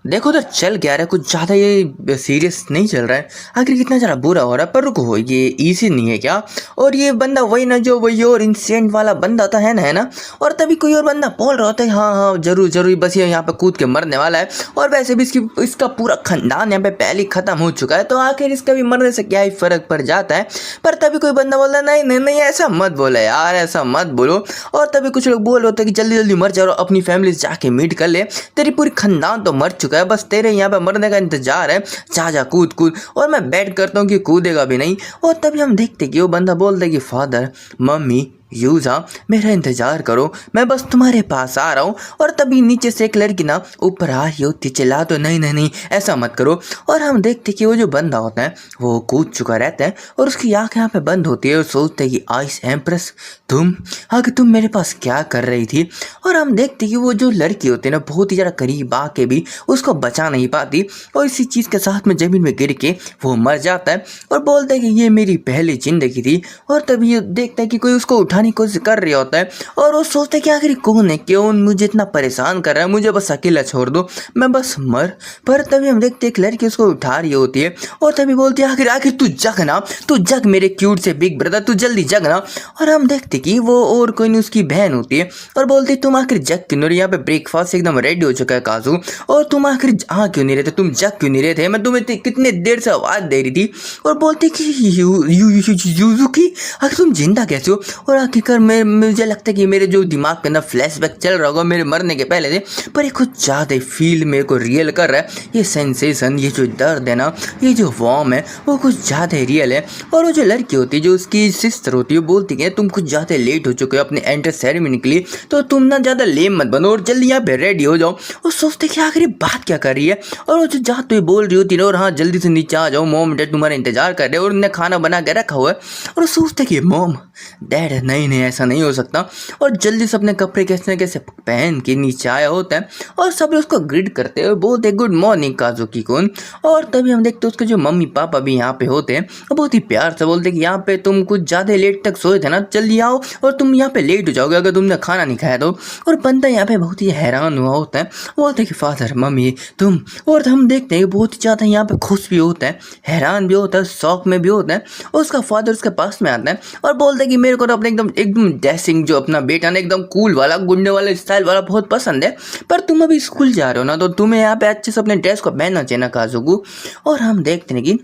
देखो तो चल क्या रहा है, कुछ ज़्यादा ये सीरियस नहीं चल रहा है। आखिर कितना ज़्यादा बुरा हो रहा है, पर रुको ये इजी नहीं है क्या? और ये बंदा वही ना जो वही और इंसिडेंट वाला बंदा था, है ना? और तभी कोई और बंदा बोल रहा होता है हाँ हाँ जरूर जरूर, बस ये यहाँ पे कूद के मरने वाला है। और वैसे भी इसका पूरा खानदान यहाँ पे पहले ही खत्म हो चुका है, तो आखिर इसका भी मरने से क्या ही फर्क पड़ जाता है। पर तभी कोई बंदा बोलता है नहीं नहीं नहीं, ऐसा मत बोलो यार, ऐसा मत बोलो। और तभी कुछ लोग बोल रहे होते हैं कि जल्दी जल्दी मर जाओ, अपनी फैमिली से जाके मीट कर ले, तेरी पूरी खानदान तो मर चुका है, बस तेरे यहाँ पे मरने का इंतजार है, जा जा कूद कूद। और मैं बेट करता हूँ कि कूदेगा भी नहीं। और तभी हम देखते कि वो बंदा बोलता है कि फादर मम्मी यूजा मेरा इंतजार करो, मैं बस तुम्हारे पास आ रहा हूँ। और तभी नीचे से एक लड़की ना ऊपर आ रही होती, चिल्ला तो नहीं नहीं नहीं ऐसा मत करो। और हम देखते कि वो जो बंदा होता है वो कूद चुका रहता है और उसकी आँख यहाँ पे बंद होती है और सोचते हैं कि आइस एम्प्रेस तुम आगे तुम मेरे पास क्या कर रही थी। और हम देखते कि वो जो लड़की होती है ना बहुत ही ज़्यादा करीब आके भी उसको बचा नहीं पाती और इसी चीज़ के साथ में ज़मीन में गिर के वो मर जाता है और बोलता है कि ये मेरी पहली ज़िंदगी थी। और तभी ये देखता है कि कोई उसको उठाने की कोशिश कर रहा होता है और वो सोचता है कि आखिर कौन है, क्यों मुझे इतना परेशान कर रहा है, मुझे बस अकेला छोड़ दो, मैं बस मर। पर तभी हम देखते एक लड़की उसको उठा रही होती है और तभी बोलती है आखिर आखिर तू जग ना, तू जग मेरे क्यूट से बिग ब्रदर, तू जल्दी जग ना। और हम देखते कि वो और कोई नहीं उसकी बहन होती है और बोलती तुम आखिर जग क्यों नहीं रही, यहाँ पे ब्रेकफास्ट एकदम रेडी हो चुका है काजू, और तुम आखिर हाँ क्यों नहीं रहते, तुम जग क्यों नहीं रहे थे, मैं तुम्हें कितने देर से आवाज़ दे रही थी। और बोलती कि यूजुकी आखिर तुम जिंदा कैसे हो। और आखिरकार मुझे लगता है कि मेरे जो दिमाग के अंदर फ्लैशबैक चल रहा होगा मेरे मरने के पहले से, पर ये कुछ ज़्यादा फील मेरे को रियल कर रहा है। ये सेंसेशन, ये जो दर्द है ना, ये जो वार्म है वो कुछ ज़्यादा रियल है। और वो जो लड़की होती है जो उसकी सिस्टर होती है बोलती है तुम कुछ ज़्यादा लेट हो चुके हो अपने एंटर सेरेमनी के लिए, तो तुम ना ज़्यादा लेम मत बनो और जल्दी यहाँ पे रेडी हो जाओ। और सोचते कि आखिर बात क्या कर रही है। और वो जो जहाँ तो बोल रही होती है और हाँ जल्दी से नीचे आ जाओ, मॉम डैड तुम्हारा इंतजार कर रहे हैं और उन्हें खाना बना के रखा हुआ है। और सोचते कि मॉम डैड नहीं नहीं ऐसा नहीं हो सकता। और जल्दी से अपने कपड़े कैसे कैसे पहन के नीचे आया होता है और सब लोग उसको ग्रीट करते हैं, बोलते गुड मॉर्निंग काजुकी कुन। और तभी हम देखते उसके जो मम्मी पापा भी यहाँ पे होते हैं और बहुत ही प्यार से बोलते कि यहाँ पे तुम कुछ ज़्यादा लेट तक सोए थे ना, जल्दी आओ और तुम यहाँ पे लेट हो जाओगे अगर तुमने खाना नहीं खाया तो। और बंदा यहाँ पे बहुत ही हैरान हुआ होता है, बोलते कि फादर मम्मी तुम। और हम देखते हैं बहुत ही ज़्यादा यहाँ पे खुश भी होता है, हैरान भी होता है, शौक में भी होता है। और उसका फादर उसके पास में आता है और बोलता है कि मेरे को तो अपने एकदम एकदम ड्रेसिंग जो अपना बेटा ना एकदम कूल वाला गुंडे वाला स्टाइल वाला बहुत पसंद है, पर तुम अभी स्कूल जा रहे हो ना तो तुम्हें यहाँ पे अच्छे से अपने ड्रेस को पहनना चाहिए ना काजुकू। और हम देखते हैं कि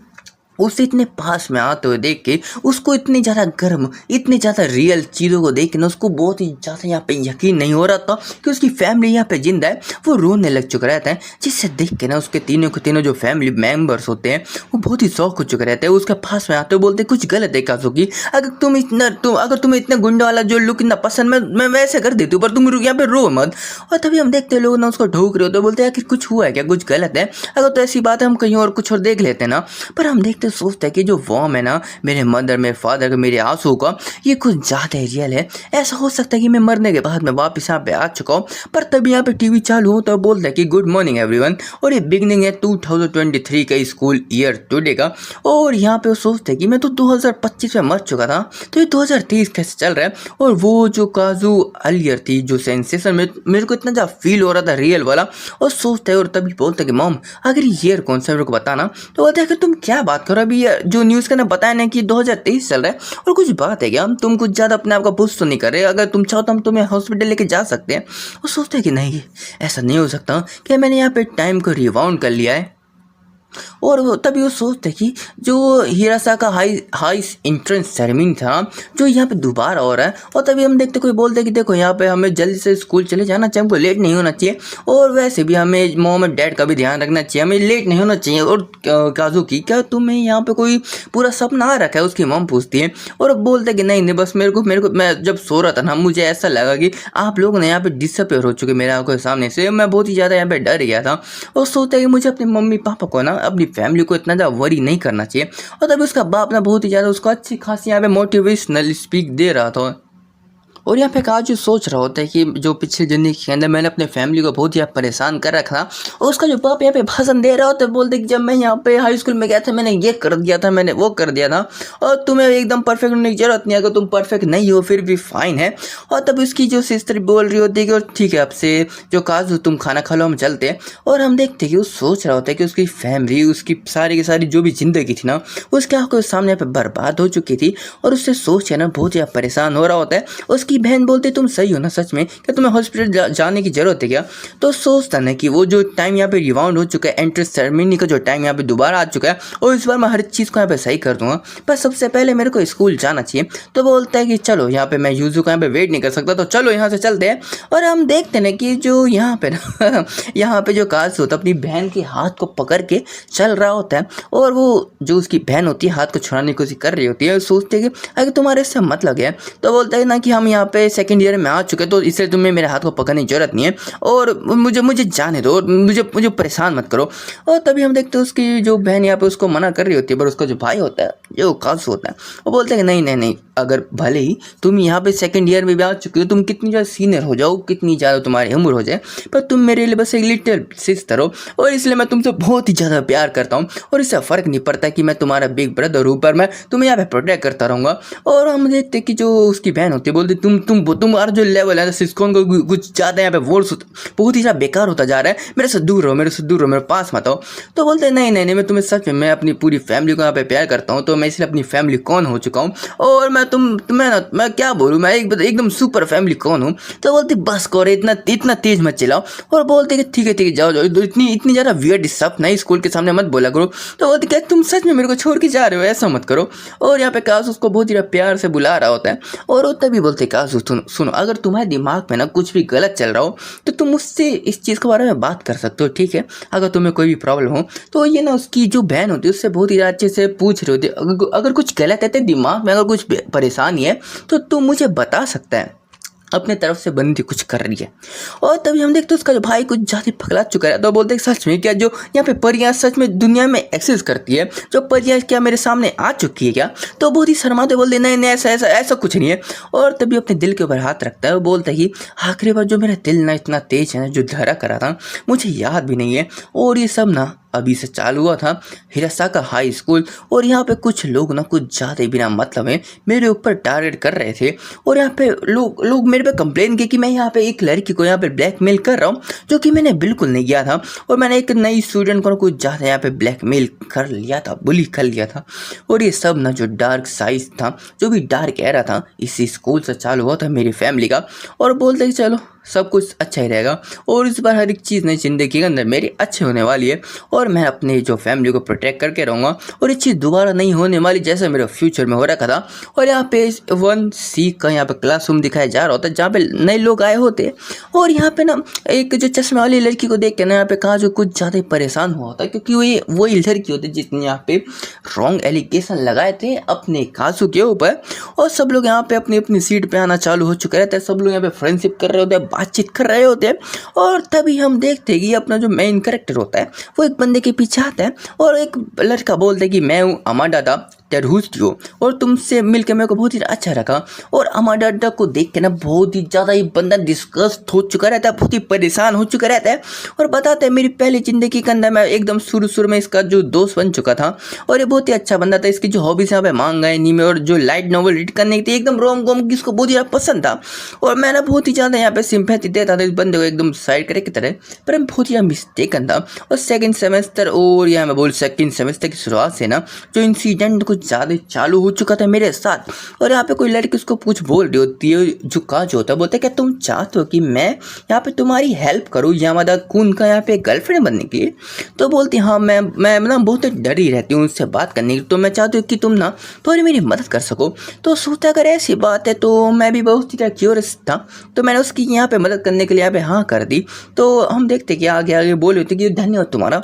उसे इतने पास में आते हुए देख के उसको इतनी ज़्यादा गर्म, इतनी ज़्यादा रियल चीज़ों को देख के ना उसको बहुत ही ज़्यादा यहाँ पे यकीन नहीं हो रहा था कि उसकी फैमिली यहाँ पे जिंदा है। वो रोने लग चुका रहता है, जिससे देख के ना उसके तीनों के तीनों जो फैमिली मेम्बर्स होते हैं वो बहुत ही शौक हो चुके रहते हैं। उसके पास में आते हुए बोलते कुछ गलत है काजुकी, अगर तुम्हें इतना गुंडा वाला जो लुक इतना पसंद मैं वैसे कर देती हूँ, पर तुम यहाँ पे रो मत। और तभी हम देखते लोग ना उसको ढोक रहे होते, बोलते हैं कि कुछ हुआ है क्या, कुछ गलत है, अगर तो ऐसी बात है हम कहीं और कुछ और देख लेते हैं ना। पर हम देखते सोचते हैं कि जो वार्म है ना मेरे मदर मेरे फादर का मेरे आंसू का, ये कुछ ज़्यादा रियल है। ऐसा हो सकता है कि मैं मरने के बाद मैं वापस यहाँ पे आ चुका हूँ। पर तभी यहाँ पे टीवी चालू हो तो बोलता है कि गुड मॉर्निंग एवरीवन, और ये बिगनिंग है 2023 का स्कूल ईयर टुडे का। और यहाँ पे वो सोचते हैं कि मैं तो 2025 में मर चुका था, तो ये 2023 कैसे चल रहा है। और वो जो काजू अलियर थी जो सेंसेशन में मेरे को इतना ज़्यादा फील हो रहा था रियल वाला, और सोचता है और तभी बोलता है कि मॉम अगर ईयर कौन सा मेरे को बताना। तो बोलते हैं कि तुम क्या बात करो, अभी जो न्यूज़ का ना बताया ना कि 2023 चल रहा है और कुछ बात है क्या, तुम कुछ ज़्यादा अपने आप का पुश तो नहीं कर रहे, अगर तुम चाहो तो हम तुम्हें हॉस्पिटल लेके जा सकते हैं। और सोचते हैं कि नहीं ऐसा नहीं हो सकता कि मैंने यहाँ पे टाइम को रिवाउंड कर लिया है। और तभी वो सोचते कि जो हिरासा का हाई एंट्रेंस सेरेमनी था जो यहाँ पे दोबारा हो रहा है। और तभी हम देखते कोई बोलते कि देखो यहाँ पे हमें जल्दी से स्कूल चले जाना चाहिए, हमको लेट नहीं होना चाहिए, और वैसे भी हमें मॉम और डैड का भी ध्यान रखना चाहिए, हमें लेट नहीं होना चाहिए। और काजुकी क्या तुम्हें यहाँ पे कोई पूरा सपना आ रखा है, उसकी मॉम पूछती है। और बोलते कि नहीं नहीं बस मेरे को मैं जब सो रहा था ना मुझे ऐसा लगा कि आप लोग ने यहाँ पे डिसअपेयर हो चुके मेरे आंखों के सामने से, मैं बहुत ही ज़्यादा यहाँ पे डर गया था। और सोचता है कि मुझे अपने मम्मी पापा को ना अपनी फैमिली को इतना ज़्यादा वरी नहीं करना चाहिए। और तभी उसका बाप ना बहुत ही ज़्यादा उसको अच्छी खासी यहाँ पे मोटिवेशनल स्पीच दे रहा था। और यहाँ पे काजू सोच रहा होता है कि जो पिछली ज़िंदगी के अंदर मैंने अपने फैमिली को बहुत ही परेशान कर रखा था, और उसका जो बाप यहाँ पे भाषण दे रहा होता है, बोलते कि जब मैं यहाँ पे हाई स्कूल में गया था मैंने ये कर दिया था, मैंने वो कर दिया था, और तुम्हें एकदम परफेक्ट होने की जरूरत नहीं है, अगर तुम परफेक्ट नहीं हो फिर भी फाइन है। और तब उसकी जो सिस्टर बोल रही होती है कि और ठीक है आपसे जो काजू तुम खाना खा लो, हम चलते हैं। और हम देखते हैं कि वो सोच रहा होता है कि उसकी फैमिली, उसकी सारी की सारी जो भी ज़िंदगी थी ना, उसके आंखों के सामने पे बर्बाद हो चुकी थी, और उससे सोच है ना बहुत ज़्यादा परेशान हो रहा होता है। उसकी बहन बोलती तुम सही हो ना सच में, क्या तुम्हें हॉस्पिटल जाने की ज़रूरत है क्या? तो सोचता ना कि वो जो टाइम यहाँ पे रिवाउंड हो चुका है, एंट्रेंस सेरेमनी का जो टाइम यहाँ पे दोबारा आ चुका है, और इस बार मैं हर चीज़ को यहाँ पे सही कर दूंगा, पर सबसे पहले मेरे को स्कूल जाना चाहिए। तो बोलता है कि चलो यहाँ पे मैं यूजू को यहाँ पे वेट नहीं कर सकता, तो चलो यहाँ से चलते हैं। और हम देखते हैं कि जो यहाँ पे ना यहाँ पे जो काज होता है अपनी बहन के हाथ को पकड़ के चल रहा होता है, और वो जो उसकी बहन होती है हाथ को छुड़ाने की कोशिश कर रही होती है, सोचते है कि अगर तुम्हारे इससे मत लगे, तो बोलता है ना कि हम यहाँ पे सेकंड ईयर में आ चुके, तो इससे तुम्हें मेरे हाथ को पकड़ने की जरूरत नहीं है, और मुझे जाने दो, मुझे परेशान मत करो। और तभी हम देखते हैं उसकी जो बहन यहाँ पे उसको मना कर रही होती है, पर उसका जो भाई होता है, जो काज होता है, वो बोलते हैं कि नहीं, अगर भले ही तुम यहाँ पे सेकंड ईयर में भी आ चुके हो, तुम कितनी ज़्यादा सीनियर हो जाओ, कितनी ज़्यादा तुम्हारी उम्र हो जाए, पर तुम मेरे लिए बस एक लिटिल सिस्टर हो, और इसलिए मैं तुमसे बहुत ही ज़्यादा प्यार करता हूँ, और इससे फ़र्क नहीं पड़ता कि मैं तुम्हारा बिग ब्रदर हूँ, पर मैं तुम्हें यहाँ पे प्रोटेक्ट करता रहूँगा। और हम देखते कि जो उसकी बहन होती है बोलती तुम्हारा जो लेवल है सिस्कॉन को कुछ ज़्यादा यहाँ पे वोल्स बहुत ही ज़्यादा बेकार होता जा रहा है, मेरे से दूर रहो, मेरे पास मत आओ। तो बोलते हैं नहीं, मैं तुम्हें सच में मैं अपनी पूरी फैमिली को यहाँ पे प्यार करता हूँ, तो मैं इसलिए अपनी फैमिली कौन हो चुका हूँ, और मैं क्या बोलूँ, मैं एकदम सुपर फैमिली कौन हूँ। तो बोलती बस करो, इतना तेज मत चिल्लाओ, और बोलते कि ठीक है जाओ, इतनी ज़्यादा वियर्ड सब नहीं स्कूल के सामने मत बोला करो। तो बोलती क्या तुम सच में मेरे को छोड़ के जा रहे हो, ऐसा मत करो। और यहाँ पे काश उसको बहुत ही प्यार से बुला रहा होता है, और वो तभी बोलते काश सुनो, अगर तुम्हारे दिमाग में ना कुछ भी गलत चल रहा हो, तो तुम मुझसे इस चीज़ के बारे में बात कर सकते हो, ठीक है? अगर तुम्हें कोई भी प्रॉब्लम हो, तो ये ना उसकी जो बहन होती है उससे बहुत ही अच्छे से पूछ रही होती है, अगर कुछ गलत है तो दिमाग में अगर कुछ परेशानी है तो तुम मुझे बता सकता है, अपने तरफ से बंदी कुछ कर रही है। और तभी हम देखते उसका जो भाई कुछ ज़्यादा पगला चुका है, तो बोलते सच में क्या जो यहाँ पे परियां सच में दुनिया में एक्सिस करती है, जो परियां क्या मेरे सामने आ चुकी है क्या? तो बहुत ही शर्माते बोलते नहीं ऐसा कुछ नहीं है। और तभी अपने दिल के ऊपर हाथ रखता है, वो बोलता है कि आखिरी बार जो मेरा दिल ना इतना तेज है ना जो धड़क करा था, मुझे याद भी नहीं है, और ये सब ना अभी से चालू हुआ था हिरासाका हाई स्कूल, और यहाँ पे कुछ लोग ना कुछ ज़्यादा बिना मतलब है मेरे ऊपर टारगेट कर रहे थे, और यहाँ पे लोग मेरे पे कंप्लेन किए कि मैं यहाँ पे एक लड़की को यहाँ पे ब्लैकमेल कर रहा हूँ, जो कि मैंने बिल्कुल नहीं किया था, और मैंने एक नई स्टूडेंट को कुछ ज़्यादा यहाँ पे ब्लैकमेल कर लिया था, बुली कर लिया था। और ये सब ना जो डार्क साइड था, जो भी डार्क एरा था, इसी स्कूल से चालू हुआ था मेरी फैमिली का। और बोलते कि चलो सब कुछ अच्छा ही रहेगा, और इस बार हर एक चीज़ नई ज़िंदगी के अंदर मेरी अच्छी होने वाली है, और मैं अपने जो फैमिली को प्रोटेक्ट करके रहूँगा, और ये चीज़ दोबारा नहीं होने वाली जैसे मेरे फ्यूचर में हो रखा था। और यहाँ पे 1C का यहाँ पे क्लासरूम दिखाया जा रहा होता है, जहाँ पे नए लोग आए होते, और यहाँ पे ना एक जो चश्मे वाली लड़की को देख के ना यहाँ पे कहा जो कुछ ज़्यादा परेशान हुआ होता है, क्योंकि वही लड़की होती है जिसने यहाँ पे रॉन्ग एलिगेशन लगाए थे अपने काजू के ऊपर। और सब लोग यहाँ पे अपनी अपनी सीट पे आना चालू हो चुके रहते हैं, सब लोग यहाँ पे फ्रेंडशिप कर रहे होते हैं, बातचीत कर रहे होते हैं। और तभी हम देखते हैं कि अपना जो मेन कैरेक्टर होता है वो एक बंदे के पीछे आता है, और एक लड़का बोलता है कि मैं हूँ अमाडादा टेरहुस्टियो, और तुमसे मिलकर मेरे को बहुत ही अच्छा रखा। और अमाडाडा को देख के ना बहुत ही ज़्यादा ये बंदा डिस्कस्ट हो चुका रहता है, बहुत ही परेशान हो चुका रहता है, और बताते हैं मेरी पहली ज़िंदगी के अंदर मैं एकदम शुरू में इसका जो दोस्त बन चुका था, और ये बहुत ही अच्छा बंदा था। इसकी जो हॉबीज़ यहाँ पे मांगा एनीमे और जो लाइट नॉवल रीड करने की थी, एकदम रोम कॉम की इसको बहुत ही पसंद था, और मैं ना बहुत ही ज़्यादा यहाँ पे सिंपैथी देता था इस बंदे को एकदम साइड करे की तरह, पर मैं बहुत ही मिस्टेकन था। और सेकंड सेमेस्टर और या मैं बोल सेकंड सेमेस्टर की शुरुआत से ना जो इंसिडेंट कुछ ज़्यादा चालू हो चुका था मेरे साथ, और यहाँ पे कोई लड़की उसको कुछ बोल रही होती है, जो काज होता है बोलता है क्या तुम चाहते हो कि मैं यहाँ पे तुम्हारी हेल्प करूँ यामादा कुन का यहाँ पे गर्लफ्रेंड बनने के लिए? तो बोलती हाँ मैं ना बहुत डरी रहती हूँ उससे बात करने की, तो मैं चाहती हूँ कि तुम ना थोड़ी मेरी मदद कर सको। तो सोचा अगर ऐसी बात है तो मैं भी बहुत ही क्यूरियस था, तो मैंने उसकी यहाँ पे मदद करने के लिए यहाँ पे हाँ कर दी। तो हम देखते कि आगे बोले होते कि धन्यवाद तुम्हारा।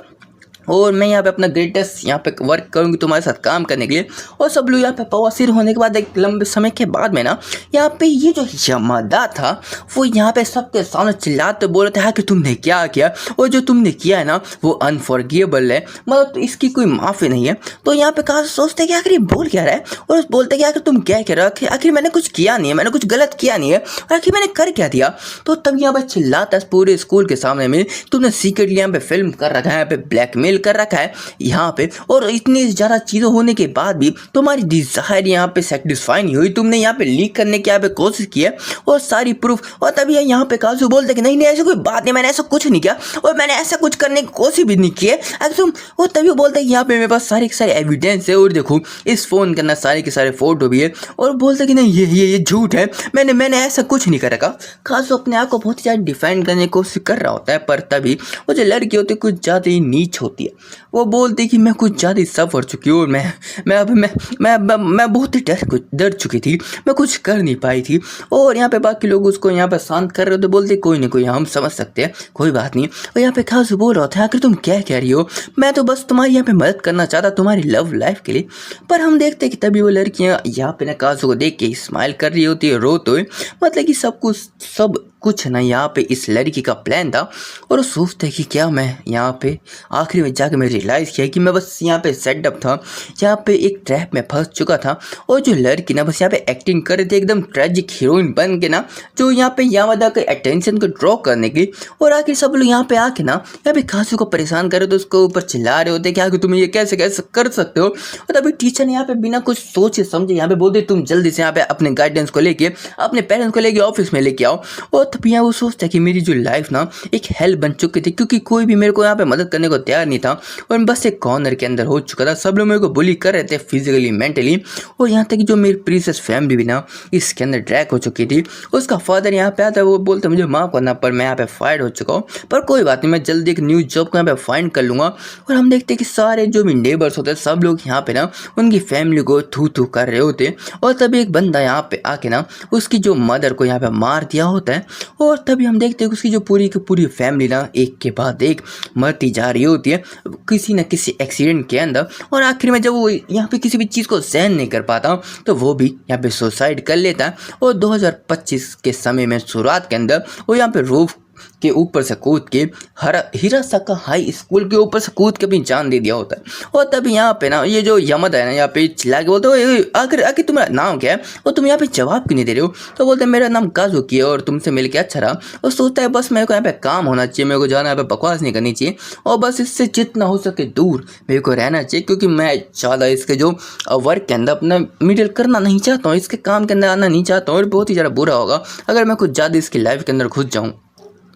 और मैं यहाँ पे अपना ग्रेटेस्ट यहाँ पे वर्क करूँगी तुम्हारे साथ काम करने के लिए। और सब लोग यहाँ पे बवासीर होने के बाद एक लंबे समय के बाद में ना यहाँ पे ये जो यमदा था वो यहाँ पे सबके सामने चिल्लाते बोल रहे थे हाँ कि तुमने क्या किया और जो तुमने किया है ना वो अनफॉरगिवेबल है, मतलब तो इसकी कोई माफ़ी नहीं है। तो यहाँ पे कहा सोचते कि आखिर ये बोल क्या रहा है और बोलते कि आखिर तुम क्या कह रहे हो, आखिर मैंने कुछ किया नहीं है, मैंने कुछ गलत किया नहीं है और आखिर मैंने कर क्या दिया। तो तब यहाँ पे चिल्लाता है पूरे स्कूल के सामने में तुमने सीक्रेटली यहाँ पे फिल्म कर रखा है, यहाँ पे ब्लैकमेल कर रखा है यहाँ पे, और इतनी ज़्यादा चीज़ें होने के बाद भी तुम्हारी डिज़ायर यहाँ पे सेटिस्फाई नहीं हुई, तुमने यहाँ पे लीक करने की यहाँ पे कोशिश की है और सारी प्रूफ। और तभी यहाँ पे काजू बोलते कि नहीं नहीं ऐसा कोई बात नहीं, मैंने ऐसा कुछ नहीं किया और मैंने ऐसा कुछ करने की कोशिश भी नहीं की है अगर तुम। और तभी वो बोलते हैं कि यहाँ पे मेरे पास सारे के सारे एविडेंस है और देखो इस फ़ोन के अंदर सारे के सारे फोटो भी है, और बोलते कि नहीं ये झूठ है, मैंने ऐसा कुछ नहीं कर रखा। काजू अपने आप को बहुत ही ज़्यादा डिफाइन करने की कोशिश कर रहा होता है, पर तभी वो जो लड़की होती है कुछ ज़्यादा ही नीच होती है। वो बोलती कि मैं कुछ ज़्यादा ही सफ़र चुकी हूँ और मैं बहुत ही डर चुकी थी, मैं कुछ कर नहीं पाई थी। और यहाँ पे बाकी लोग उसको यहाँ पे शांत कर रहे हो तो बोलते कोई नहीं कोई, हम समझ सकते हैं, कोई बात नहीं। और यहाँ पे काजू बोल रहा था आखिर तुम क्या कह रही हो, मैं तो बस तुम्हारी यहाँ पे मदद करना चाहता तुम्हारी लव लाइफ के लिए। पर हम देखते हैं कि तभी वो लड़कियाँ यहाँ पे ना काजू को देख के स्माइल कर रही होती है रोते हुए, मतलब कि सब कुछ ना यहाँ पे इस लड़की का प्लान था। और वो सोचते कि क्या मैं यहाँ पे आखिरी में जाके मैं रियलाइज़ किया कि मैं बस यहाँ पे सेटअप था, यहाँ पे एक ट्रैप में फंस चुका था। और जो लड़की ना बस यहाँ पे एक्टिंग कर रही थी एकदम ट्रेजिक हीरोइन बन के ना, जो यहाँ पे यामादा के अटेंशन को ड्रॉ करने की। और आखिर सब लोग यहाँ पे आके ना यहाँ पे काजू को परेशान कर रहे थे, उसको ऊपर चिल्ला रहे होते कि आखिर तुम ये कैसे कर सकते हो। और तभी टीचर ने यहाँ पे बिना कुछ सोचे समझे यहाँ पे बोलते तुम जल्दी से यहाँ पे अपने गाइडेंस को लेके अपने पेरेंट्स को लेके ऑफिस में लेके आओ। और तभी यहाँ वो सोचता है कि मेरी जो लाइफ ना एक हेल बन चुकी थी, क्योंकि कोई भी मेरे को यहाँ पे मदद करने को तैयार नहीं था और मैं बस एक कॉर्नर के अंदर हो चुका था, सब लोग मेरे को बुली कर रहे थे फिजिकली मेंटली। और यहाँ तक कि जो मेरी प्रीसियस फैमिली भी ना इसके अंदर ड्रैग हो चुकी थी। उसका फादर यहाँ पे आता है, वो बोलता मुझे माफ़ करना पर मैं यहाँ पे फायर हो चुका हूँ, पर कोई बात नहीं मैं जल्दी एक न्यू जॉब को यहाँ पे फाइंड कर लूँगा। और हम देखते हैं कि सारे जो भी नेबर्स होते हैं सब लोग यहाँ पे ना उनकी फैमिली को थू कर रहे होते। और तभी एक बंदा यहाँ पे आके ना उसकी जो मदर को यहाँ पे मार दिया होता है। और तभी हम देखते हैं कि उसकी जो पूरी की पूरी फैमिली ना एक के बाद एक मरती जा रही होती है किसी न किसी एक्सीडेंट के अंदर। और आखिर में जब वो यहाँ पे किसी भी चीज़ को सहन नहीं कर पाता तो वो भी यहाँ पे सुसाइड कर लेता है। और 2025 के समय में शुरुआत के अंदर वो यहाँ पे रूफ के ऊपर से कूद के हिरासाका हाई स्कूल के ऊपर से कूद के अपनी जान दे दिया होता है। और तभी यहाँ पे ना ये जो यामादा है ना यहाँ पे चिल्ला के बोलते हो आखिर तुम्हारा नाम क्या है और तुम यहाँ पे जवाब क्यों नहीं दे रहे हो। तो बोलते हैं मेरा नाम काजुकी है और तुमसे मिल के अच्छा रहा। और सोचता है बस मेरे को यहाँ पे काम होना चाहिए, मेरे को जाना यहाँ पे बकवास नहीं करनी चाहिए और बस इससे जितना हो सके दूर मेरे को रहना चाहिए, क्योंकि मैं ज़्यादा इसके जो वर्क के अंदर अपना मिडल करना नहीं चाहता हूँ, इसके काम के अंदर आना नहीं चाहता हूँ और बहुत ही ज़्यादा बुरा होगा अगर मैं कुछ ज़्यादा इसकी लाइफ के अंदर घुस जाऊँ।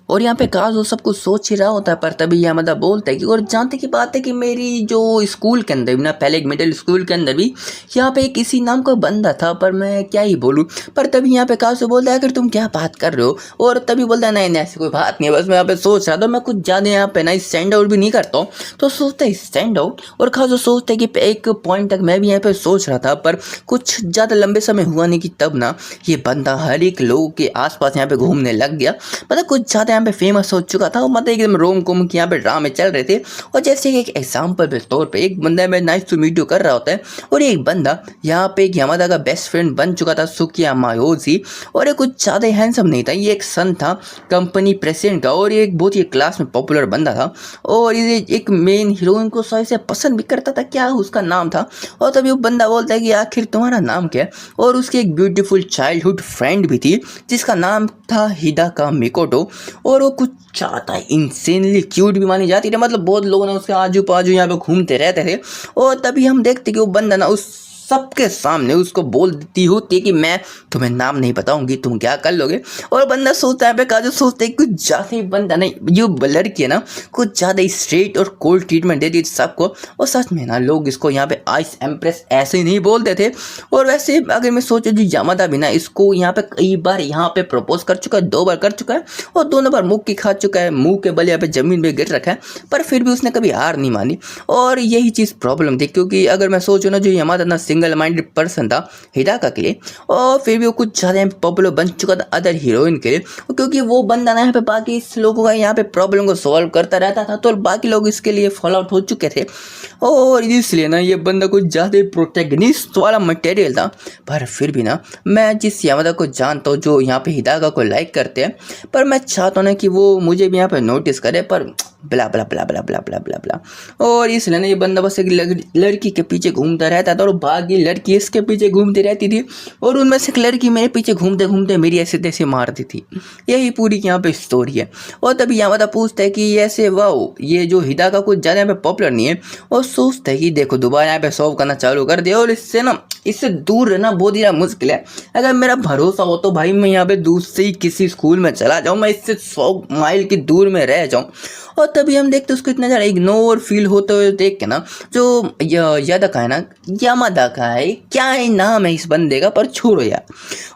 और यहाँ पे काजू सब कुछ सोच ही रहा होता है, पर तभी यामादा बोलता है कि और जानते की बात है कि मेरी जो स्कूल के अंदर ना पहले एक मिडिल स्कूल के अंदर भी यहाँ पे एक इसी नाम का बंदा था, पर मैं क्या ही बोलूँ। पर तभी यहाँ पे काजू बोलता है अगर तुम क्या बात कर रहे हो। और तभी बोलता है नहीं ऐसी कोई बात नहीं है, बस मैं यहाँ पे सोच रहा था, मैं कुछ ज़्यादा यहाँ पे ना स्टैंड आउट भी नहीं करता हूँ। तो सोचता है स्टैंड आउट, और काजू सोचता है कि एक पॉइंट तक मैं भी यहाँ पे सोच रहा था पर कुछ ज़्यादा लंबे समय हुआ नहीं कि तब ना ये बंदा हर एक लोगों के आसपास यहाँ पे घूमने लग गया, मतलब कुछ ज़्यादा यहाँ पे फेमस हो चुका था। मतलब एकदम रोम कुम के यहाँ पे ड्रामे चल रहे थे। और जैसे एक एग्जाम्पल के तौर पे एक बंदा में नाइस टू मीट यू कर रहा होता है और एक बंदा यहाँ पे एक यामादा का बेस्ट फ्रेंड बन चुका था सुकिया मायोशी। और ये कुछ ज़्यादा हैंडसम नहीं था, ये एक सन था कंपनी प्रेसिडेंट का और ये एक बहुत ही क्लास में पॉपुलर बंदा था और ये एक मेन हीरोइन को सही से पसंद भी करता था, क्या उसका नाम था। और तभी वो बंदा बोलता है कि आखिर तुम्हारा नाम क्या है। और उसकी एक ब्यूटीफुल चाइल्डहुड फ्रेंड भी थी जिसका नाम था हिदाका मिकोटो और वो कुछ ज़्यादा इंसेनली क्यूट भी मानी जाती थी, मतलब बहुत लोगों ने उसके आजू बाजू यहाँ पे घूमते रहते थे। और तभी हम देखते कि वो बंदा ना उस सबके सामने उसको बोल देती होती है कि मैं तुम्हें नाम नहीं बताऊंगी, तुम क्या कर लोगे। और बंदा सोचता है पे काजू सोचते कुछ ज़्यादा ही बंदा नहीं, जो लड़की है ना कुछ ज़्यादा ही स्ट्रेट और कोल्ड ट्रीटमेंट देती थी सबको। और सच में ना लोग इसको यहाँ पे आइस एम्प्रेस ऐसे ही नहीं बोलते थे। और वैसे अगर मैं सोचूं जो यामादा भी ना इसको यहाँ पे कई बार यहाँ पे प्रपोज कर चुका है, 2 बार कर चुका है और दोनों बार मुँह की खा चुका है, मुँह के बल यहाँ पे जमीन पे गिर रखा है, पर फिर भी उसने कभी हार नहीं मानी। और यही चीज़ प्रॉब्लम थी, क्योंकि अगर मैं सोचूं ना जो यामादा ना सिंगल सिंगल माइंडेड पर्सन था हिदाका के लिए, और फिर भी वो कुछ ज़्यादा पॉपुलर बन चुका था अदर हीरोइन के लिए, क्योंकि वो बंदा ना यहाँ पे बाकी इस लोगों का यहाँ पे प्रॉब्लम को सॉल्व करता रहता था, तो बाकी लोग इसके लिए फॉल आउट हो चुके थे, और इसलिए ना ये बंदा कुछ ज़्यादा प्रोटेगनिस्ट वाला मटेरियल था। पर फिर भी ना मैं जिस यामादा को जानता हूँ जो यहाँ पे हिदाका को लाइक करते हैं, पर मैं चाहता हूँ ना कि वो मुझे भी यहाँ पे नोटिस करे, पर ब्ला ब्ला ब्ला ब्ला ब्ला ब्ला ब्ला ब्ला। और इसलिए ना ये बंदा बस एक लड़की के पीछे घूमता रहता था, और बाकी लड़की इसके पीछे घूमती रहती थी, और उनमें से एक लड़की मेरे पीछे घूमते घूमते मेरी ऐसे तैसे मारती थी। यही पूरी यहाँ पे स्टोरी है। और तभी यामादा पूछता है कि ऐसे वाओ ये जो हिदाका कुछ ज़्यादा यहाँ पे पॉपुलर नहीं है, और सोचता है कि देखो दोबारा यहाँ पे सॉल्व करना चालू कर दे, और इससे दूर रहना बहुत ही मुश्किल है। अगर मेरा भरोसा हो तो भाई मैं यहाँ पे दूसरे किसी स्कूल में चला जाऊँ, मैं इससे 100 माइल की दूर में रह जाऊँ। और तभी हम देखते उसको इतना ज़्यादा इग्नोर फील होते हुए देख के ना, जो यादा का है ना, यामादा का है, क्या है नाम है इस बंदे का, पर छोड़ो यार।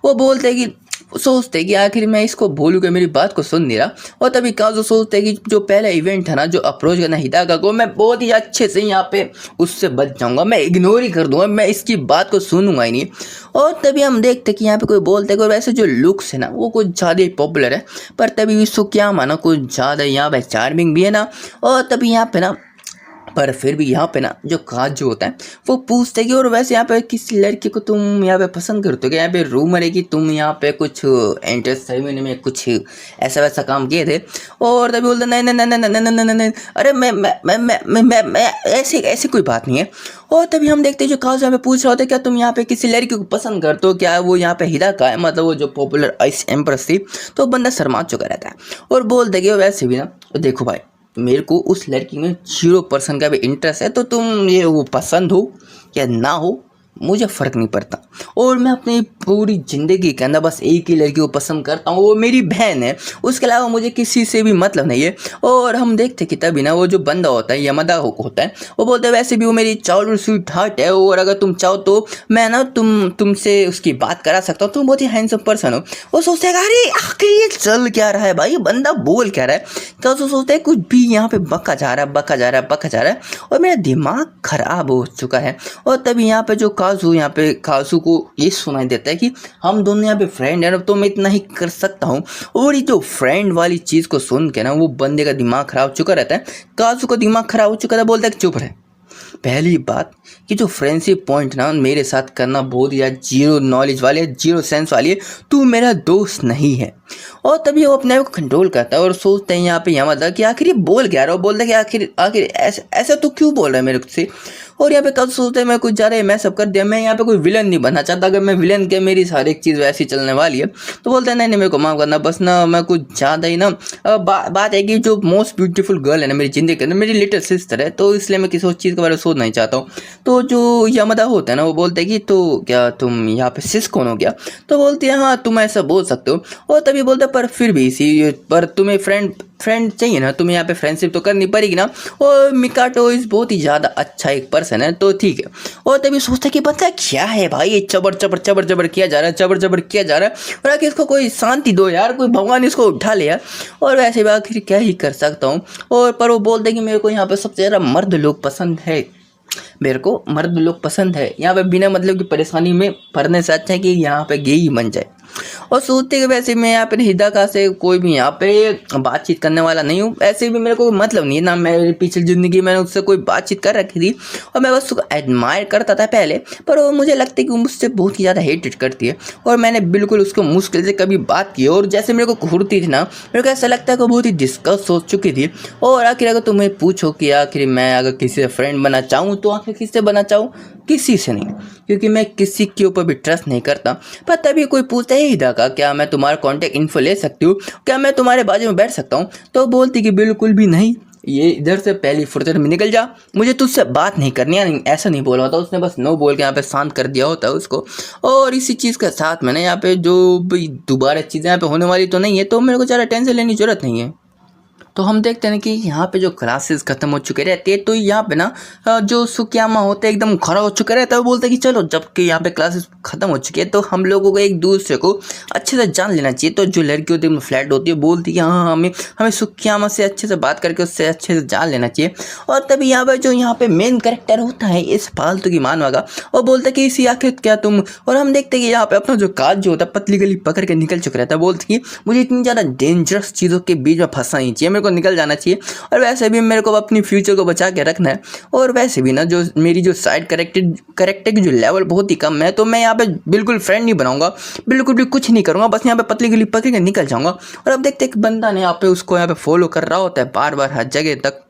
वो बोलते हैं कि सोचते कि आखिर मैं इसको बोलूँ कि मेरी बात को सुन नहीं रहा। और तभी काजो सोचते कि जो पहला इवेंट था ना, जो अप्रोच करना हिदाका को, मैं बहुत ही अच्छे से यहाँ पे उससे बच जाऊँगा, मैं इग्नोर ही कर दूंगा, मैं इसकी बात को सुनूंगा ही नहीं। और तभी हम देखते कि यहाँ पे कोई बोलते कि वैसे जो लुक्स है ना वो कुछ ज़्यादा ही पॉपुलर है, पर तभी इसको क्या माना कुछ ज़्यादा यहाँ पे चार्मिंग भी है ना। और तभी यहाँ पे ना, पर फिर भी यहाँ पे ना जो काजू होता है वो पूछते कि और वैसे यहाँ पे किस लड़की को तुम यहाँ पे पसंद करते हो क्या? यहाँ पे रूमर है कि तुम यहाँ पे कुछ एंट्रेंस सेरेमनी में कुछ ऐसा वैसा काम किए थे। और तभी बोलते नहीं नहीं नहीं नहीं नहीं नहीं नहीं, अरे मैं ऐसी कोई बात नहीं है। और तभी हम देखते हैं जो काजू यहाँ पे पूछ रहा होता है क्या तुम यहाँ पे किसी लड़की को पसंद करते हो क्या? वो यहाँ पे हिदाका है, मतलब वो जो पॉपुलर आइस एम्प्रेस थी। तो बंदा शर्मा चुका रहता है और बोलते कि वैसे भी ना देखो भाई, मेरे को उस लड़की में 0% का भी इंटरेस्ट है, तो तुम ये वो पसंद हो या ना हो मुझे फ़र्क नहीं पड़ता। और मैं अपनी पूरी ज़िंदगी के अंदर बस एक ही लड़की को पसंद करता हूँ, वो मेरी बहन है, उसके अलावा मुझे किसी से भी मतलब नहीं है। और हम देखते कि तभी ना वो जो बंदा होता है यामादा होता है, वो बोलते हैं वैसे भी वो मेरी चाइल्डहुड स्वीट हार्ट है, और अगर तुम चाहो तो मैं ना तुमसे उसकी बात करा सकता हूँ, तुम बहुत ही हैंडसम पर्सन हो। वो सोचते हैं अरे आखिर ये चल क्या रहा है भाई, बंदा बोल क्या रहा है। तो सोचते हैं कुछ भी यहाँ पे बका जा रहा है और मेरा दिमाग ख़राब हो चुका है। और तभी यहाँ पे जो यहाँ पे काजू को ये सुनाई देता है कि हम दोनों यहाँ पे फ्रेंड हैं, तो मैं इतना ही कर सकता हूँ। और ये जो फ्रेंड वाली चीज़ को सुन के ना वो बंदे का दिमाग खराब हो चुका रहता है, काजू का दिमाग खराब हो चुका था। बोलता है चुप रहे। पहली बात कि जो फ्रेंडशिप पॉइंट ना मेरे साथ करना बहुत ही जीरो नॉलेज वाले, जीरो सेंस वाली है, तू मेरा दोस्त नहीं है। और तभी वो अपने आप को कंट्रोल करता है और सोचते हैं यहाँ पे यामादा कि आखिर ये बोल क्या रहा है। बोलता है कि आखिर ऐसा तो क्यों बोल रहा है मेरे से। और यहाँ पे कल सोचते हैं मैं कुछ ज़्यादा मैसअप कर दिया, मैं यहाँ पे कोई विलन नहीं बनना चाहता। अगर मैं विलन के मेरी सारी एक चीज़ वैसी चलने वाली है तो बोलते हैं नहीं मेरे को माफ़ करना, बस ना मैं कुछ ज़्यादा ही ना बात है कि जो मोस्ट ब्यूटीफुल गर्ल है ना मेरी ज़िंदगी के अंदर, मेरी लिटिल सिस्टर है, तो इसलिए मैं किसी और चीज़ के बारे में सोच नहीं चाहता हूँ। तो जो यामादा होता है ना वो बोलते हैं कि तो क्या तुम यहाँ पे सिस कौन हो गया? तो बोलती है हाँ तुम ऐसा बोल सकते हो। और तभी बोलते पर फिर भी इसी पर तुम्हें फ्रेंड चाहिए ना, तुम्हें यहाँ पे फ्रेंडशिप तो करनी पड़ेगी ना। और मिकाटो इस बहुत ही ज़्यादा अच्छा एक पर्सन है, तो ठीक है। और तभी सोचता है कि पता क्या है भाई, ये चबर किया जा रहा है, चबर किया जा रहा है, और आखिर इसको कोई शांति दो यार, कोई भगवान इसको उठा ले यार। और वैसे भी आखिर क्या ही कर सकता हूँ। और पर वो बोलते कि मेरे को यहाँ पे सबसे ज़्यादा मर्द लोग पसंद है, मेरे को मर्द लोग पसंद है। यहाँ पे बिना मतलब की परेशानी में पढ़ने से अच्छा है कि यहाँ पे गे ही बन जाए। और सोचते कि वैसे मैं यहाँ पे हिदाका से कोई भी यहाँ पे बातचीत करने वाला नहीं हूँ, ऐसे भी मेरे को मतलब नहीं है ना। मेरी पिछली ज़िंदगी मैंने उससे कोई बातचीत कर रखी थी और मैं बस उसको एडमायर करता था पहले, पर वो मुझे लगता है कि वो मुझसे बहुत ही ज़्यादा हेटेड करती है। और मैंने बिल्कुल उसको मुश्किल से कभी बात की, और जैसे मेरे को घूरती थी ना, मेरे को ऐसा लगता है कि वो बहुत ही डिस्कस हो चुकी थी। और आखिर अगर तुम्हें पूछो कि आखिर मैं अगर किसी से फ्रेंड बनना चाहूँ तो आखिर किससे बनना चाहूँ? किसी से नहीं, क्योंकि मैं किसी के ऊपर भी ट्रस्ट नहीं करता। पर तभी कोई पूछता है हिदाका क्या मैं तुम्हारा कॉन्टैक्ट इन्फो ले सकती हूँ, क्या मैं तुम्हारे बाजू में बैठ सकता हूँ? तो बोलती कि बिल्कुल भी नहीं, ये इधर से पहली फुर्सत में निकल जा, मुझे तुझसे बात नहीं करनी है। ऐसा नहीं बोला होता उसने, बस नो बोल के यहाँ पे शांत कर दिया होता है उसको। और इसी चीज़ के साथ मैंने यहाँ पे जो दोबारा चीज़ें यहाँ पे होने वाली तो नहीं है, तो मेरे को ज़्यादा टेंशन लेने की जरूरत नहीं है। तो हम देखते हैं कि यहाँ पे जो क्लासेस खत्म हो चुके रहते हैं तो यहाँ पे ना जो सुकियामा होते हैं एकदम खड़ा हो चुका रहता है। वो बोलते हैं कि चलो जबकि यहाँ पे क्लासेस खत्म हो चुकी है तो हम लोगों को एक दूसरे को अच्छे से जान लेना चाहिए। तो जो लड़की होती है फ्लैट होती है बोलती है कि हाँ हमें हमें सुकियामा से अच्छे से बात करके उससे अच्छे से जान लेना चाहिए। और तभी यहाँ पे मेन कैरेक्टर होता है इस फालतू की मानवा का, और बोलता है कि इसी आखिर क्या तुम, और हम देखते हैं कि यहाँ पे अपना जो काज जो होता है पतली गली पकड़ के निकल चुका रहता है। बोलती है कि मुझे इतनी ज़्यादा डेंजरस चीज़ों के बीच में फंसना नहीं चाहिए, मेरे को निकल जाना चाहिए, और वैसे भी मेरे को अपनी फ्यूचर को बचा के रखना है। और वैसे भी ना जो मेरी जो साइड करेक्टर की जो लेवल बहुत ही कम है तो मैं यहाँ पे बिल्कुल फ्रेंड नहीं बनाऊंगा, बिल्कुल भी कुछ नहीं करूँगा, बस यहाँ पे पतली गली पकड़ के निकल जाऊँगा। और अब देखते हैं कि बंदा ने यहाँ पे उसको यहाँ पे फॉलो कर रहा होता है बार बार हर जगह तक।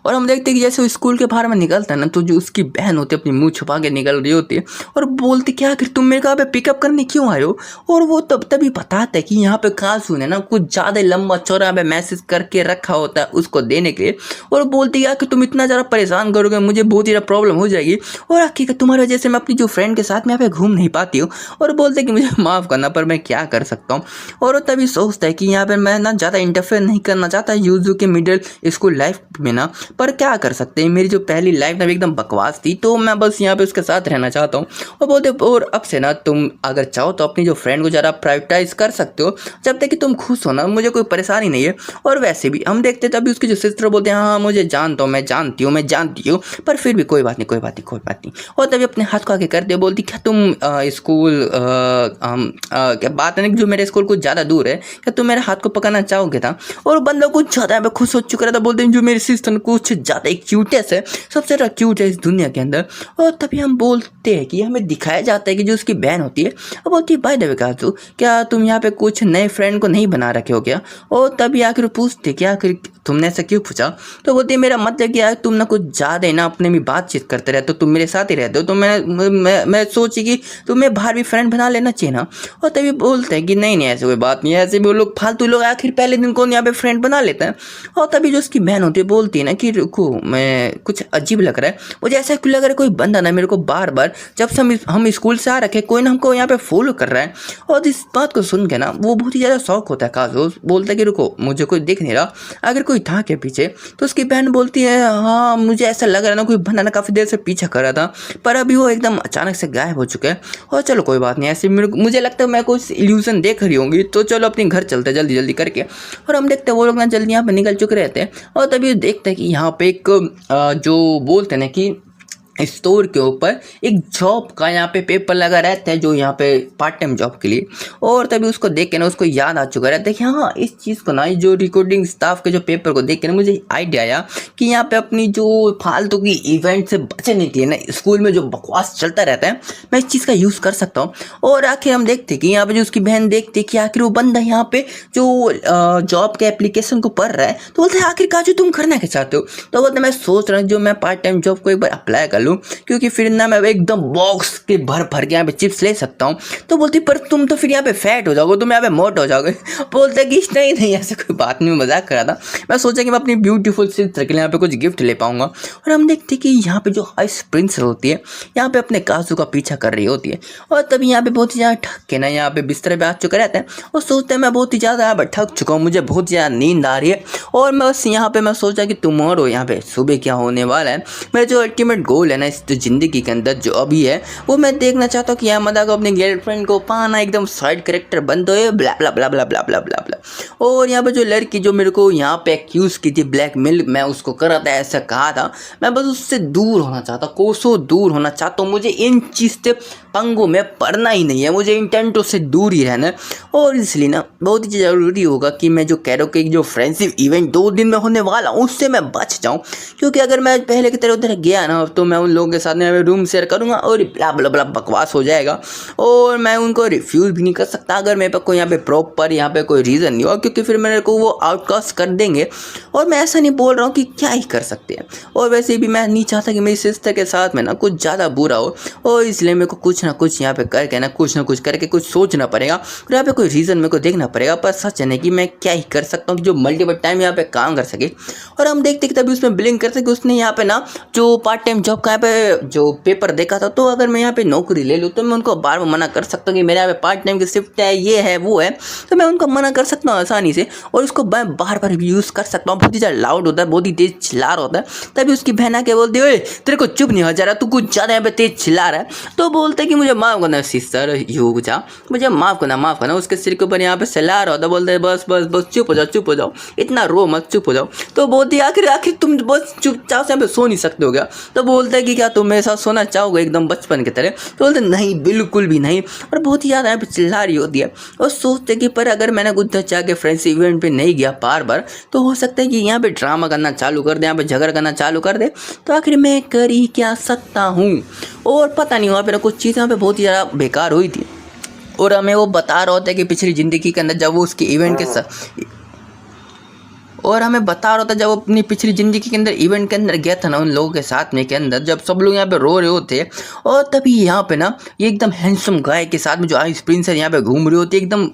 और हम देखते हैं कि जैसे वो स्कूल के बाहर में निकलता है ना तो जो उसकी बहन होती है अपनी मुंह छुपा के निकल रही होती है और बोलती क्या कि तुम मेरे को यहाँ पे पिकअप करने क्यों आए हो। और वो तभी बताता है कि यहाँ पे कासू ने ना कुछ ज़्यादा लंबा चौड़ा पे मैसेज करके रखा होता है उसको देने के लिए। और बोलती है कि तुम इतना ज़्यादा परेशान करोगे मुझे बहुत ज़्यादा प्रॉब्लम हो जाएगी, और आखिर तुम्हारी वजह से मैं अपनी जो फ्रेंड के साथ में यहाँ पे घूम नहीं पाती हूँ। और बोलते कि मुझे माफ़ करना पर मैं क्या कर सकता हूँ। और वो तभी सोचता है कि यहाँ पर मैं ना ज़्यादा इंटरफेयर नहीं करना चाहता यूजू के मिडिल स्कूल लाइफ में ना, पर क्या कर सकते हैं, मेरी जो पहली लाइफ ना एकदम बकवास थी तो मैं बस यहाँ पे उसके साथ रहना चाहता हूँ। और बोलते और अब से ना तुम अगर चाहो तो अपनी जो फ्रेंड को ज़रा प्रायोरिटाइज कर सकते हो जब तक कि तुम खुश हो ना, मुझे कोई परेशानी नहीं है। और वैसे भी हम देखते तभी उसकी जो सिस्टर बोलते हैं हाँ मुझे जानता हूँ, मैं जानती हूँ पर फिर भी कोई बात नहीं। और तभी अपने हाथ को आगे करते बोलती क्या तुम स्कूल क्या बात है ना जो मेरे स्कूल कुछ ज़्यादा दूर है, क्या तुम मेरे हाथ को पकड़ना चाहोगे था। और बंदा कुछ ज़्यादा मैं खुश हो चुका रहता, बोलते हैं जो मेरी सिस्टर कुछ ज़्यादा एक क्यूटेस्ट है, सबसे ज़्यादा क्यूट है इस दुनिया के अंदर। और तभी हम बोलते हैं कि हमें दिखाया जाता है कि जो उसकी बहन होती है वो बोलती है बाय द वे काजू क्या तुम यहाँ पे कुछ नए फ्रेंड को नहीं बना रखे हो क्या। और तभी आखिर पूछते क्या आखिर तुमने ऐसा क्यों पूछा। तो बोलती है मेरा मतलब क्या है तुम ना कुछ ज़्यादा ही ना अपने में बातचीत करते रहते हो, तुम मेरे साथ ही रहते हो तो मैं सोची कि तुम्हें बाहर भी फ्रेंड बना लेना चाहिए ना। और तभी बोलते हैं कि नहीं ऐसे कोई बात नहीं है, ऐसे भी वो लोग फालतू लोग आखिर पहले दिन कौन यहाँ पे फ्रेंड बना लेते हैं। और तभी जो उसकी बहन होती है बोलती है ना कि रुको मैं कुछ अजीब लग रहा है, मुझे ऐसा क्यों लग रहा है कोई बंदा ना मेरे को बार बार जब से हम स्कूल से आ रखे कोई ना हमको यहाँ पे फॉलो कर रहा है। और इस बात को सुन के ना वो बहुत ही ज़्यादा शौक होता है काजू, बोलता है कि रुको मुझे कोई दिख नहीं रहा अगर कोई था के पीछे। तो उसकी बहन बोलती है हाँ मुझे ऐसा लग रहा है ना कोई बंदा ना काफ़ी देर से पीछा कर रहा था पर अभी वो एकदम अचानक से गायब हो चुका है। और चलो कोई बात नहीं, ऐसे मुझे लगता है मैं कुछ इल्यूजन देख रही होंगी तो चलो अपने घर चलते जल्दी जल्दी करके। और हम देखते हैं वो लोग ना जल्दी यहाँ पर निकल चुके रहते हैं। और तभी देखते हैं कि यहाँ पे एक जो बोलते हैं ना कि स्टोर के ऊपर एक जॉब का यहाँ पे पेपर लगा रहता है जो यहाँ पे पार्ट टाइम जॉब के लिए। और तभी उसको देख के ना उसको याद आ चुका रहता है कि हाँ इस चीज़ को ना जो रिकॉर्डिंग स्टाफ के जो पेपर को देख के ना मुझे आइडिया आया कि यहाँ पे अपनी जो फालतू की इवेंट से बचने के लिए ना स्कूल में जो बकवास चलता रहता है मैं इस चीज़ का यूज़ कर सकता हूँ। और आखिर हम देखते कि यहाँ पे जो उसकी बहन देखती कि आखिर वो बंदा यहाँ पे जो जॉब के एप्लीकेशन को पढ़ रहा है तो बोलते हैं आखिर काजू तुम करना क्या चाहते हो। तो बोलते मैं सोच रहा हूँ जो मैं पार्ट टाइम जॉब को एक बार अप्लाई कर क्योंकि फिर ना मैं एकदम बॉक्स के भर के यहाँ पे चिप्स ले सकता हूँ। तो बोलती पर तुम तो फिर यहाँ पे फैट हो जाओगे, तुम यहाँ पे मोट हो जाओगे। बोलते कि नहीं ऐसे कोई बात नहीं, मजाक करा था, मैं सोचा कि मैं अपनी ब्यूटीफुल सिस्टर के लिए यहाँ पे कुछ गिफ्ट ले पाऊंगा। और हम देखते कि यहाँ पे जो हाइस प्रिंस होती है यहाँ पे अपने काजू का पीछा कर रही होती है। और तभी यहाँ पे बहुत ही ज़्यादा ठक के ना यहाँ पे बिस्तर पे आ चुका रहता है और सोचते हैं मैं बहुत ही ज़्यादा यहाँ पे थक चुका हूँ, मुझे बहुत ज़्यादा नींद आ रही है। और मैं बस यहाँ पे मैं सोचा कि टुमारो यहाँ पे सुबह क्या होने वाला है, मेरा जो अल्टीमेट गोल है ना इस ज़िंदगी के अंदर जो अभी है वो मैं देखना चाहता हूँ कि यामादा को अपनी गर्लफ्रेंड को पाना एकदम साइड कैरेक्टर बंद हो ब्ला ब्ला ब्ला ब्ला ब्ला ब्ला ब्ला ब्ला। और यहाँ पे जो लड़की जो मेरे को यहाँ पे एक्यूज़ की थी ब्लैकमेल मैं उसको कर रहा था ऐसा कहा था, मैं बस उससे दूर होना चाहता, कोसों दूर होना चाहता हूँ। मुझे इन चीज़ से पंगों में पड़ना ही नहीं है, मुझे इन टेंटों से दूर ही रहना है। और इसलिए ना बहुत ही ज़रूरी होगा कि मैं जो कैरोके की जो फ्रेंडशिप इवेंट 2 दिन में होने वाला हूँ उससे मैं बच जाऊँ, क्योंकि अगर मैं पहले की तरह उधर गया ना तो मैं उन लोगों के साथ में रूम शेयर करूँगा और ब्ला ब्ला ब्ला बकवास हो जाएगा और मैं उनको रिफ्यूज़ भी नहीं कर सकता अगर मेरे पास कोई यहाँ पे प्रॉपर यहाँ पे कोई रीज़न नहीं हो, क्योंकि फिर मेरे को वो आउटकास्ट कर देंगे। और मैं ऐसा नहीं बोल रहा हूँ कि क्या ही कर सकते हैं, और वैसे भी मैं नहीं चाहता कि मेरी सिस्टर के साथ में ना कुछ ज़्यादा बुरा हो, और इसलिए मेरे को कुछ ना कुछ यहाँ पे करके ना कुछ करके कुछ सोचना पड़ेगा और यहाँ पे कोई रीज़न मेरे को देखना पड़ेगा। पर सच है कि मैं क्या ही कर सकता हूँ कि जो मल्टीपल टाइम यहाँ पे काम कर सके। और हम देखते कि तभी उसमें ब्लिंक कर सके उसने यहाँ पे ना जो पार्ट टाइम जॉब का यहाँ पे जो पेपर देखा था, तो अगर मैं यहाँ पे नौकरी ले लूँ तो मैं उनको बार बार मना कर सकता हूँ कि मेरे यहाँ पे पार्ट टाइम की शिफ्ट है, ये है वो है, तो मैं उनको मना कर सकता हूँ आसानी से। और उसको मैं बार बार यूज़ कर सकता हूँ। बहुत ही ज़्यादा लाउड होता है, बहुत ही तेज चिल्ला रहा होता है। तभी उसकी बहन आके बोलती है, तेरे को चुप नहीं हो जा रहा, तू कुछ ज़्यादा यहाँ पे तेज चिल्ला रहा है। तो बोलते कि मुझे माफ़ करना सिस्टर यू जा, मुझे माफ़ करना। उसके सिर के ऊपर यहाँ पे चिल्ला रहा होता, बोलते बस बस बस चुप हो जाओ, इतना रो मत, चुप हो जाओ। तो बोलती आखिर तुम बस चुपचाप से यहाँ पे सो नहीं सकते हो क्या? तो बोलते कि क्या तुम मेरे साथ सोना चाहोगे एकदम बचपन की तरह? तो बोलते नहीं, बिल्कुल भी नहीं। और बहुत ही ज़्यादा यहाँ पे चिल्ला रही होती है। और सोचते कि पर अगर मैंने कुछ चाह के फ्रेंड्स इवेंट पे नहीं गया बार बार, तो हो सकता है कि यहाँ पे ड्रामा करना चालू कर दे, यहाँ पे झगड़ा करना चालू कर दे। तो आखिर मैं कर ही क्या सकता हूँ? और पता नहीं, वहाँ पे कुछ चीज़ें यहाँ पे बहुत ही ज़्यादा बेकार हुई थी। और हमें वो बता रहा होता है कि पिछली ज़िंदगी के अंदर जब वो उसके इवेंट के साथ और हमें बता रहा था जब अपनी पिछली ज़िंदगी के अंदर इवेंट के अंदर गया था ना उन लोगों के साथ में के अंदर, जब सब लोग यहाँ पे रो रहे होते। और तभी यहाँ पे ना ये एकदम हैंडसम गाय के साथ में जो आइस प्रिंस है यहाँ पे घूम रही होती है एकदम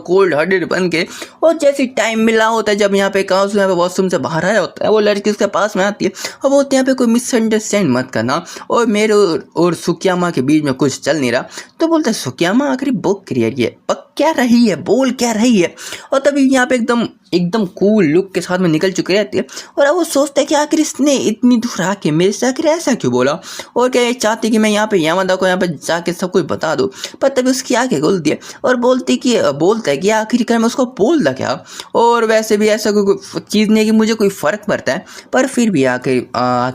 कोल्ड हार्टेड बन के। और जैसे टाइम मिला होता है, जब यहाँ पे काउस यहाँ पे वॉशरूम से बाहर आया होता है, वो लड़की उसके पास में आती है और बोलते हैं यहाँ पे कोई मिसअंडरस्टैंड मत करना, और मेरे और सुकियामा के बीच में कुछ चल नहीं रहा। तो बोलते हैं सुकियामा आखिर बुक क्रिएट है, क्या रही है, बोल क्या रही है? और तभी यहाँ पे एकदम कूल लुक के साथ में निकल चुकी रहती है। और अब वो सोचता है कि आखिर इसने इतनी दूर आके मेरे से आखिर ऐसा क्यों बोला, और क्या ये चाहती कि मैं यहाँ पे यामादा को यहाँ पे जाके सब कुछ बता दूँ। पर तभी उसकी आंखें खुलती है और बोलता है कि आखिरकार मैं उसको बोल दा क्या। और वैसे भी ऐसा कोई चीज़ नहीं है कि मुझे कोई फ़र्क पड़ता है, पर फिर भी आखिर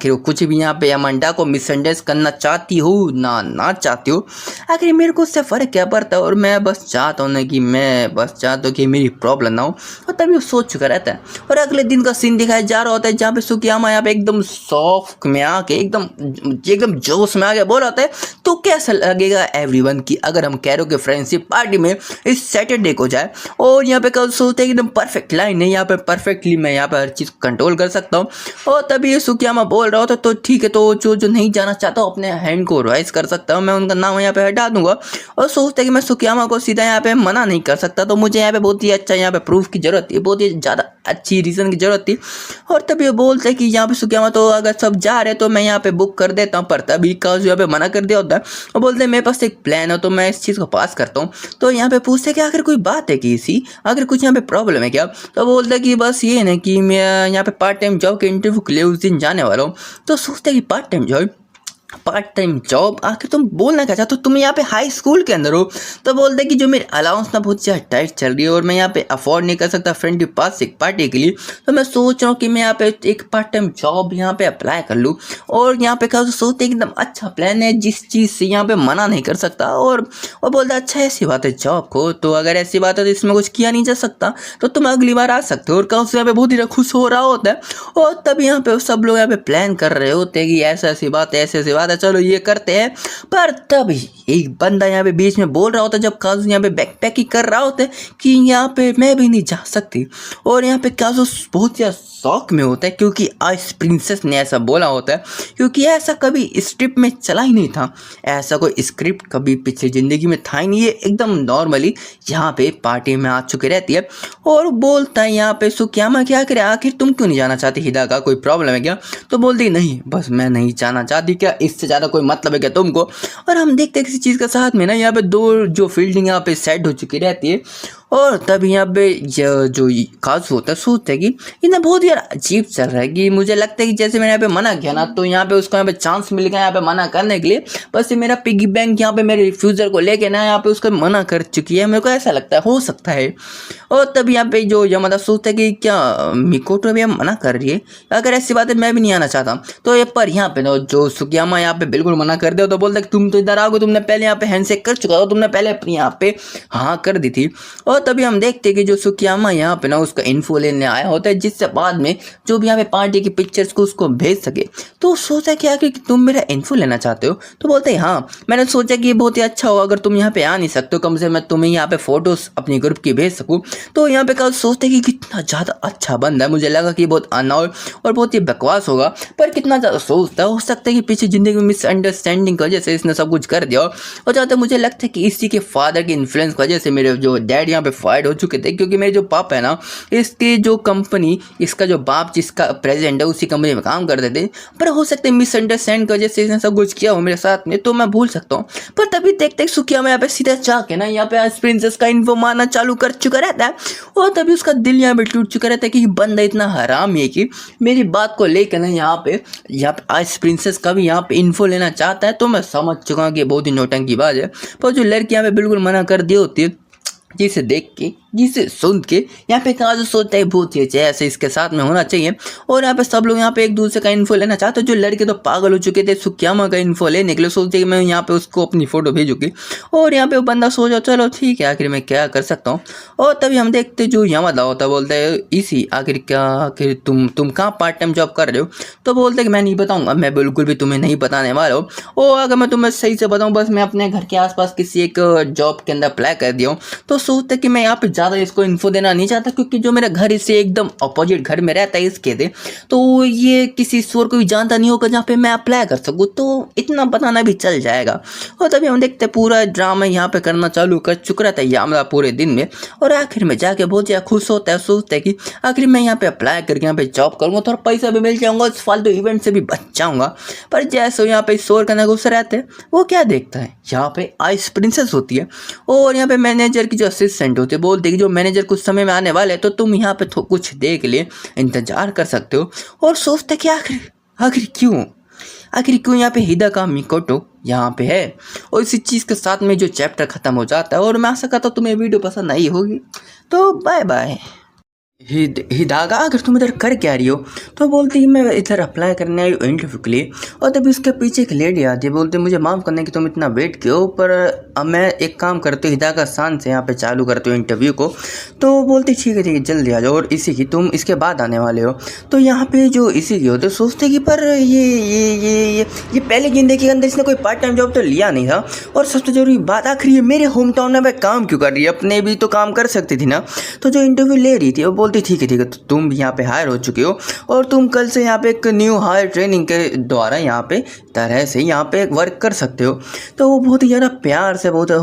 वो कुछ भी यहाँ पे यामांडा को मिसअंडरस्टैंड करना चाहती हो ना चाहती हो, आखिर मेरे को उससे फ़र्क क्या पड़ता है। और मैं बस चाहता हूँ ना कि मेरी प्रॉब्लम ना हो। और तभी सोच चुका रहता है। और अगले दिन का सीन दिखाया जा रहा होता है जहाँ पे सुकियामा यहाँ पे एकदम शौक में आके एकदम जोश में आके बोल रहा होता है, तो कैसा लगेगा एवरीवन की अगर हम कह रहे हो कि फ्रेंडशिप पार्टी में इस सैटरडे को जाए। और यहाँ पे कल सोचते हैं एकदम परफेक्ट लाइन है, यहाँ पे परफेक्टली मैं यहाँ पे हर चीज़ कंट्रोल कर सकता हूँ। और तभी सुकियामा बोल रहा होता है, तो ठीक है, तो जो नहीं जाना चाहता हूँ अपने हैंड को राइज कर सकता हूँ, मैं उनका नाम यहाँ पे हटा दूंगा। और सोचते हैं कि मैं सुकियामा को सीधा यहाँ पे मना नहीं कर सकता, तो मुझे यहाँ पे बहुत ही अच्छा यहाँ पे प्रूफ की जरूरत है, बहुत ही ज़्यादा अच्छी रीज़न की जरूरत थी। और तभी वो बोलते हैं कि यहाँ पे सुकियामा तो अगर सब जा रहे तो मैं यहाँ पे बुक कर देता हूँ। पर तभी काजू यहाँ पे मना कर दिया होता है और बोलते हैं मेरे पास एक प्लान है, तो मैं इस चीज़ को पास करता हूँ। तो यहाँ पे पूछते हैं कि आखिर कोई बात है कि इसी अगर कुछ यहाँ पे प्रॉब्लम है क्या? तो बोलते हैं कि बस ये ना कि मैं यहाँ पे पार्ट टाइम जॉब के इंटरव्यू के लिए उस दिन जाने वाला हूँ। तो सोचते हैं कि पार्ट टाइम जॉब आखिर तुम बोलना क्या चाहते हो? तुम यहाँ पे हाई स्कूल के अंदर हो। तो बोलते कि जो मेरी अलाउंस ना बहुत ज़्यादा टाइट चल रही है और मैं यहाँ पे अफोर्ड नहीं कर सकता फ्रेंड के पास एक पार्टी के लिए, तो मैं सोच रहा हूँ कि मैं यहाँ पे एक पार्ट टाइम जॉब यहाँ पे अप्लाई कर लूँ। और यहाँ पे क्या सोचते एकदम अच्छा प्लान है जिस चीज़ से यहाँ पे मना नहीं कर सकता। और बोलता अच्छा ऐसी बात है जॉब को, तो अगर ऐसी बात है तो इसमें कुछ किया नहीं जा सकता, तो तुम अगली बार आ सकते हो। और काउस यहाँ पे बहुत ही खुश हो रहा होता है। और तभी यहाँ पे सब लोग यहाँ पे प्लान कर रहे होते हैं कि ऐसी बात है, चलो ये करते हैं। पर तभी एक बंदा यहाँ पे बीच में बोल रहा होता है, जब काजू यहाँ पे बैकपैकिंग कर रहा होता है, कि यहाँ पे मैं भी नहीं जा सकती। और यहाँ पे काजू बहुत ज़्यादा शौक में होता है क्योंकि आइस प्रिंसेस ने ऐसा बोला होता है, क्योंकि ऐसा कभी स्क्रिप्ट में चला ही नहीं था। ऐसा कोई स्क्रिप्ट कभी पिछली ज़िंदगी में था ही नहीं, ये एकदम नॉर्मली यहाँ पे पार्टी में आ चुकी रहती है। और बोलता है यहाँ पे सुकियामा क्या करे, आखिर तुम क्यों नहीं जाना चाहती, हिदा का कोई प्रॉब्लम है क्या? तो बोलती नहीं, बस मैं नहीं जाना चाहती, क्या इससे ज़्यादा कोई मतलब है क्या तुमको? और हम देखते हैं किसी चीज़ का साथ में ना यहाँ पे दो जो फील्डिंग यहाँ पे सेट हो चुकी रहती है। और तब यहाँ पे जो काजू होता है सोचता है कि ये ना बहुत यार अजीब चल रहा है, कि मुझे लगता है कि जैसे मैंने यहाँ पे मना किया ना, तो यहाँ पे उसको यहाँ पे चांस मिल गया यहाँ पे मना करने के लिए। बस ये मेरा पिगी बैंक यहाँ पे मेरे रिफ्यूज़र को लेके ना यहाँ पे उसको मना कर चुकी है, मेरे को ऐसा लगता है, हो सकता है। और तब यहाँ पे जो यमादा सोचता है कि क्या मिकोटो भी मना कर रही है, अगर ऐसी बात है मैं भी नहीं आना चाहता। तो ये पर यहाँ पे जो सुकियामा यहाँ पे बिल्कुल मना कर दे, तो बोलता है तुम तो इधर आओगे, तुमने पहले यहाँ पे हैंडशेक कर चुका हो, तुमने पहले अपनी यहाँ पे हाँ कर दी थी। और तभी हम देखते हैं कि जो सुकियामा यहाँ पे ना उसका इन्फो लेने आया होता है, जिससे बाद में जो भी यहाँ पे पार्टी की पिक्चर्स को उसको भेज सके। तो सोचा क्या कि तुम मेरा इन्फो लेना चाहते हो? तो बोलते हैं हाँ, मैंने सोचा कि ये बहुत ही अच्छा हो अगर तुम यहाँ पे आ नहीं सकते हो, कम से मैं तुम्हें यहाँ पे फोटोज अपनी ग्रुप की भेज सकूँ। तो यहाँ पे कल सोचते कि कितना ज़्यादा अच्छा बंदा है, मुझे लगा कि बहुत अनौर और बहुत ही बकवास होगा, पर कितना ज़्यादा सोचता हो सकता है कि पीछे ज़िंदगी में मिसअंडरस्टैंडिंग की वजह से इसने सब कुछ कर दिया। और जहाँ तक मुझे लगता है कि इसी के फादर के इन्फ्लुएंस की वजह से मेरे जो डैड यहाँ पे फायर्ड हो चुके थे, क्योंकि मेरे जो पापा है ना, इसकी जो कंपनी, इसका जो बाप जिसका प्रेसिडेंट है उसी कंपनी में काम करते थे। पर हो सकता है मिसअंडरस्टैंड की वजह से इसने सब कुछ किया हो मेरे साथ में, तो मैं भूल सकता हूँ। पर तभी देखते सुखिया में यहाँ पे सीधा जाके ना यहाँ पे आइस प्रिंसेस का इन्फो मारना चालू कर चुका रहता है। और तभी उसका दिल यहाँ पे टूट चुका रहता है कि बंदा इतना हराम है कि मेरी बात को लेकर ना यहाँ पे आइस प्रिंसेस का भी यहाँ पे इन्फो लेना चाहता है। तो मैं समझ चुका हूँ कि बहुत ही नौटंकी बात है। पर जो लड़की यहाँ पे बिल्कुल मना कर दी होती है, जिसे देख के, जिसे सुन के यहाँ पे काजू सोचता है बहुत ही अच्छा है, ऐसे इसके साथ में होना चाहिए। और यहाँ पे सब लोग यहाँ पे एक दूसरे का इन्फो लेना चाहते हैं। जो लड़के तो पागल हो चुके थे सुखियामा का इन्फो लेने के लिए, सोचते कि मैं यहाँ पे उसको अपनी फोटो भेजूंगी। और यहाँ पे वो बंदा सोचा चलो ठीक है, आखिर मैं क्या कर सकता हूँ। और तभी हम देखते जो यामादा होता है बोलता है इसी आखिर क्या, आखिर तुम कहाँ पार्ट टाइम जॉब कर रहे हो। तो बोलते हैं कि मैं नहीं बताऊँगा, मैं बिल्कुल भी तुम्हें नहीं बताने वाला हूँ। और अगर मैं तुम्हें सही से बताऊँ, बस मैं अपने घर के आसपास किसी एक जॉब के अंदर अप्लाई कर दिया हूँ। तो सोचते कि मैं यहाँ पे ज़्यादा इसको इन्फो देना नहीं चाहता, क्योंकि जो मेरा घर इससे एकदम अपोजिट घर में रहता है इसके थे, तो ये किसी स्टोर को भी जानता नहीं होगा जहाँ पे मैं अप्लाई कर सकूँ, तो इतना बताना भी चल जाएगा। और तभी हम देखते पूरा ड्रामा यहाँ पे करना चालू कर चुका रहता है यामला पूरे दिन में। और आखिर में जाके बहुत ज़्यादा खुश होता है, सोचता है कि आखिर मैं यहाँ पे अप्लाई करके यहाँ पे जॉब करूँगा, थोड़ा पैसा भी मिल जाऊँगा, इस फालतू इवेंट से भी बच जाऊँगा। पर जैसे यहाँ पे स्टोर करना घुस रहते हैं, वो क्या देखता है यहाँ पे आइस प्रिंसेस होती है। और यहाँ पे मैनेजर की जो असिस्टेंट होती है बोलती है कि जो मैनेजर कुछ समय में आने वाले, तो तुम यहाँ पे कुछ देर के लिए इंतजार कर सकते हो। और सोचते कि आखिर क्यों यहाँ पे हिदाका मिकोटो यहाँ पे है। और इसी चीज़ के साथ में जो चैप्टर ख़त्म हो जाता है। और मैं आशा करता हूँ तुम्हें वीडियो पसंद आई होगी, तो बाय बाय। हिदागा अगर तुम इधर कर क्या रही हो, तो बोलती है मैं इधर अप्लाई करने आई हूँ इंटरव्यू के लिए। और तभी उसके पीछे एक लेडी आती है, बोलती है मुझे माफ़ करने कि तुम इतना वेट क्यों, पर अब मैं एक काम करती हूँ, हिदागा शान से यहाँ पे चालू करती हूँ इंटरव्यू को। तो बोलती ठीक है जल्दी आ जाओ, और इसी की तुम इसके बाद आने वाले हो। तो यहाँ पे जो इसी की होते सोचते कि पर ये पहले जिंदगी के अंदर इसने कोई पार्ट टाइम जॉब तो लिया नहीं था। और सबसे जरूरी बात आखिर ये मेरे होम टाउन में काम क्यों कर रही है, अपने भी तो काम कर सकती थी ना। तो जो इंटरव्यू ले रही थी वो बोलती ठीक है तो तुम भी यहाँ पे हायर हो चुके हो, और तुम कल से यहाँ पे एक न्यू हायर ट्रेनिंग के द्वारा यहाँ पे तरह से यहाँ पे वर्क कर सकते हो। तो वो बहुत ही ज़्यादा प्यार से बहुत ही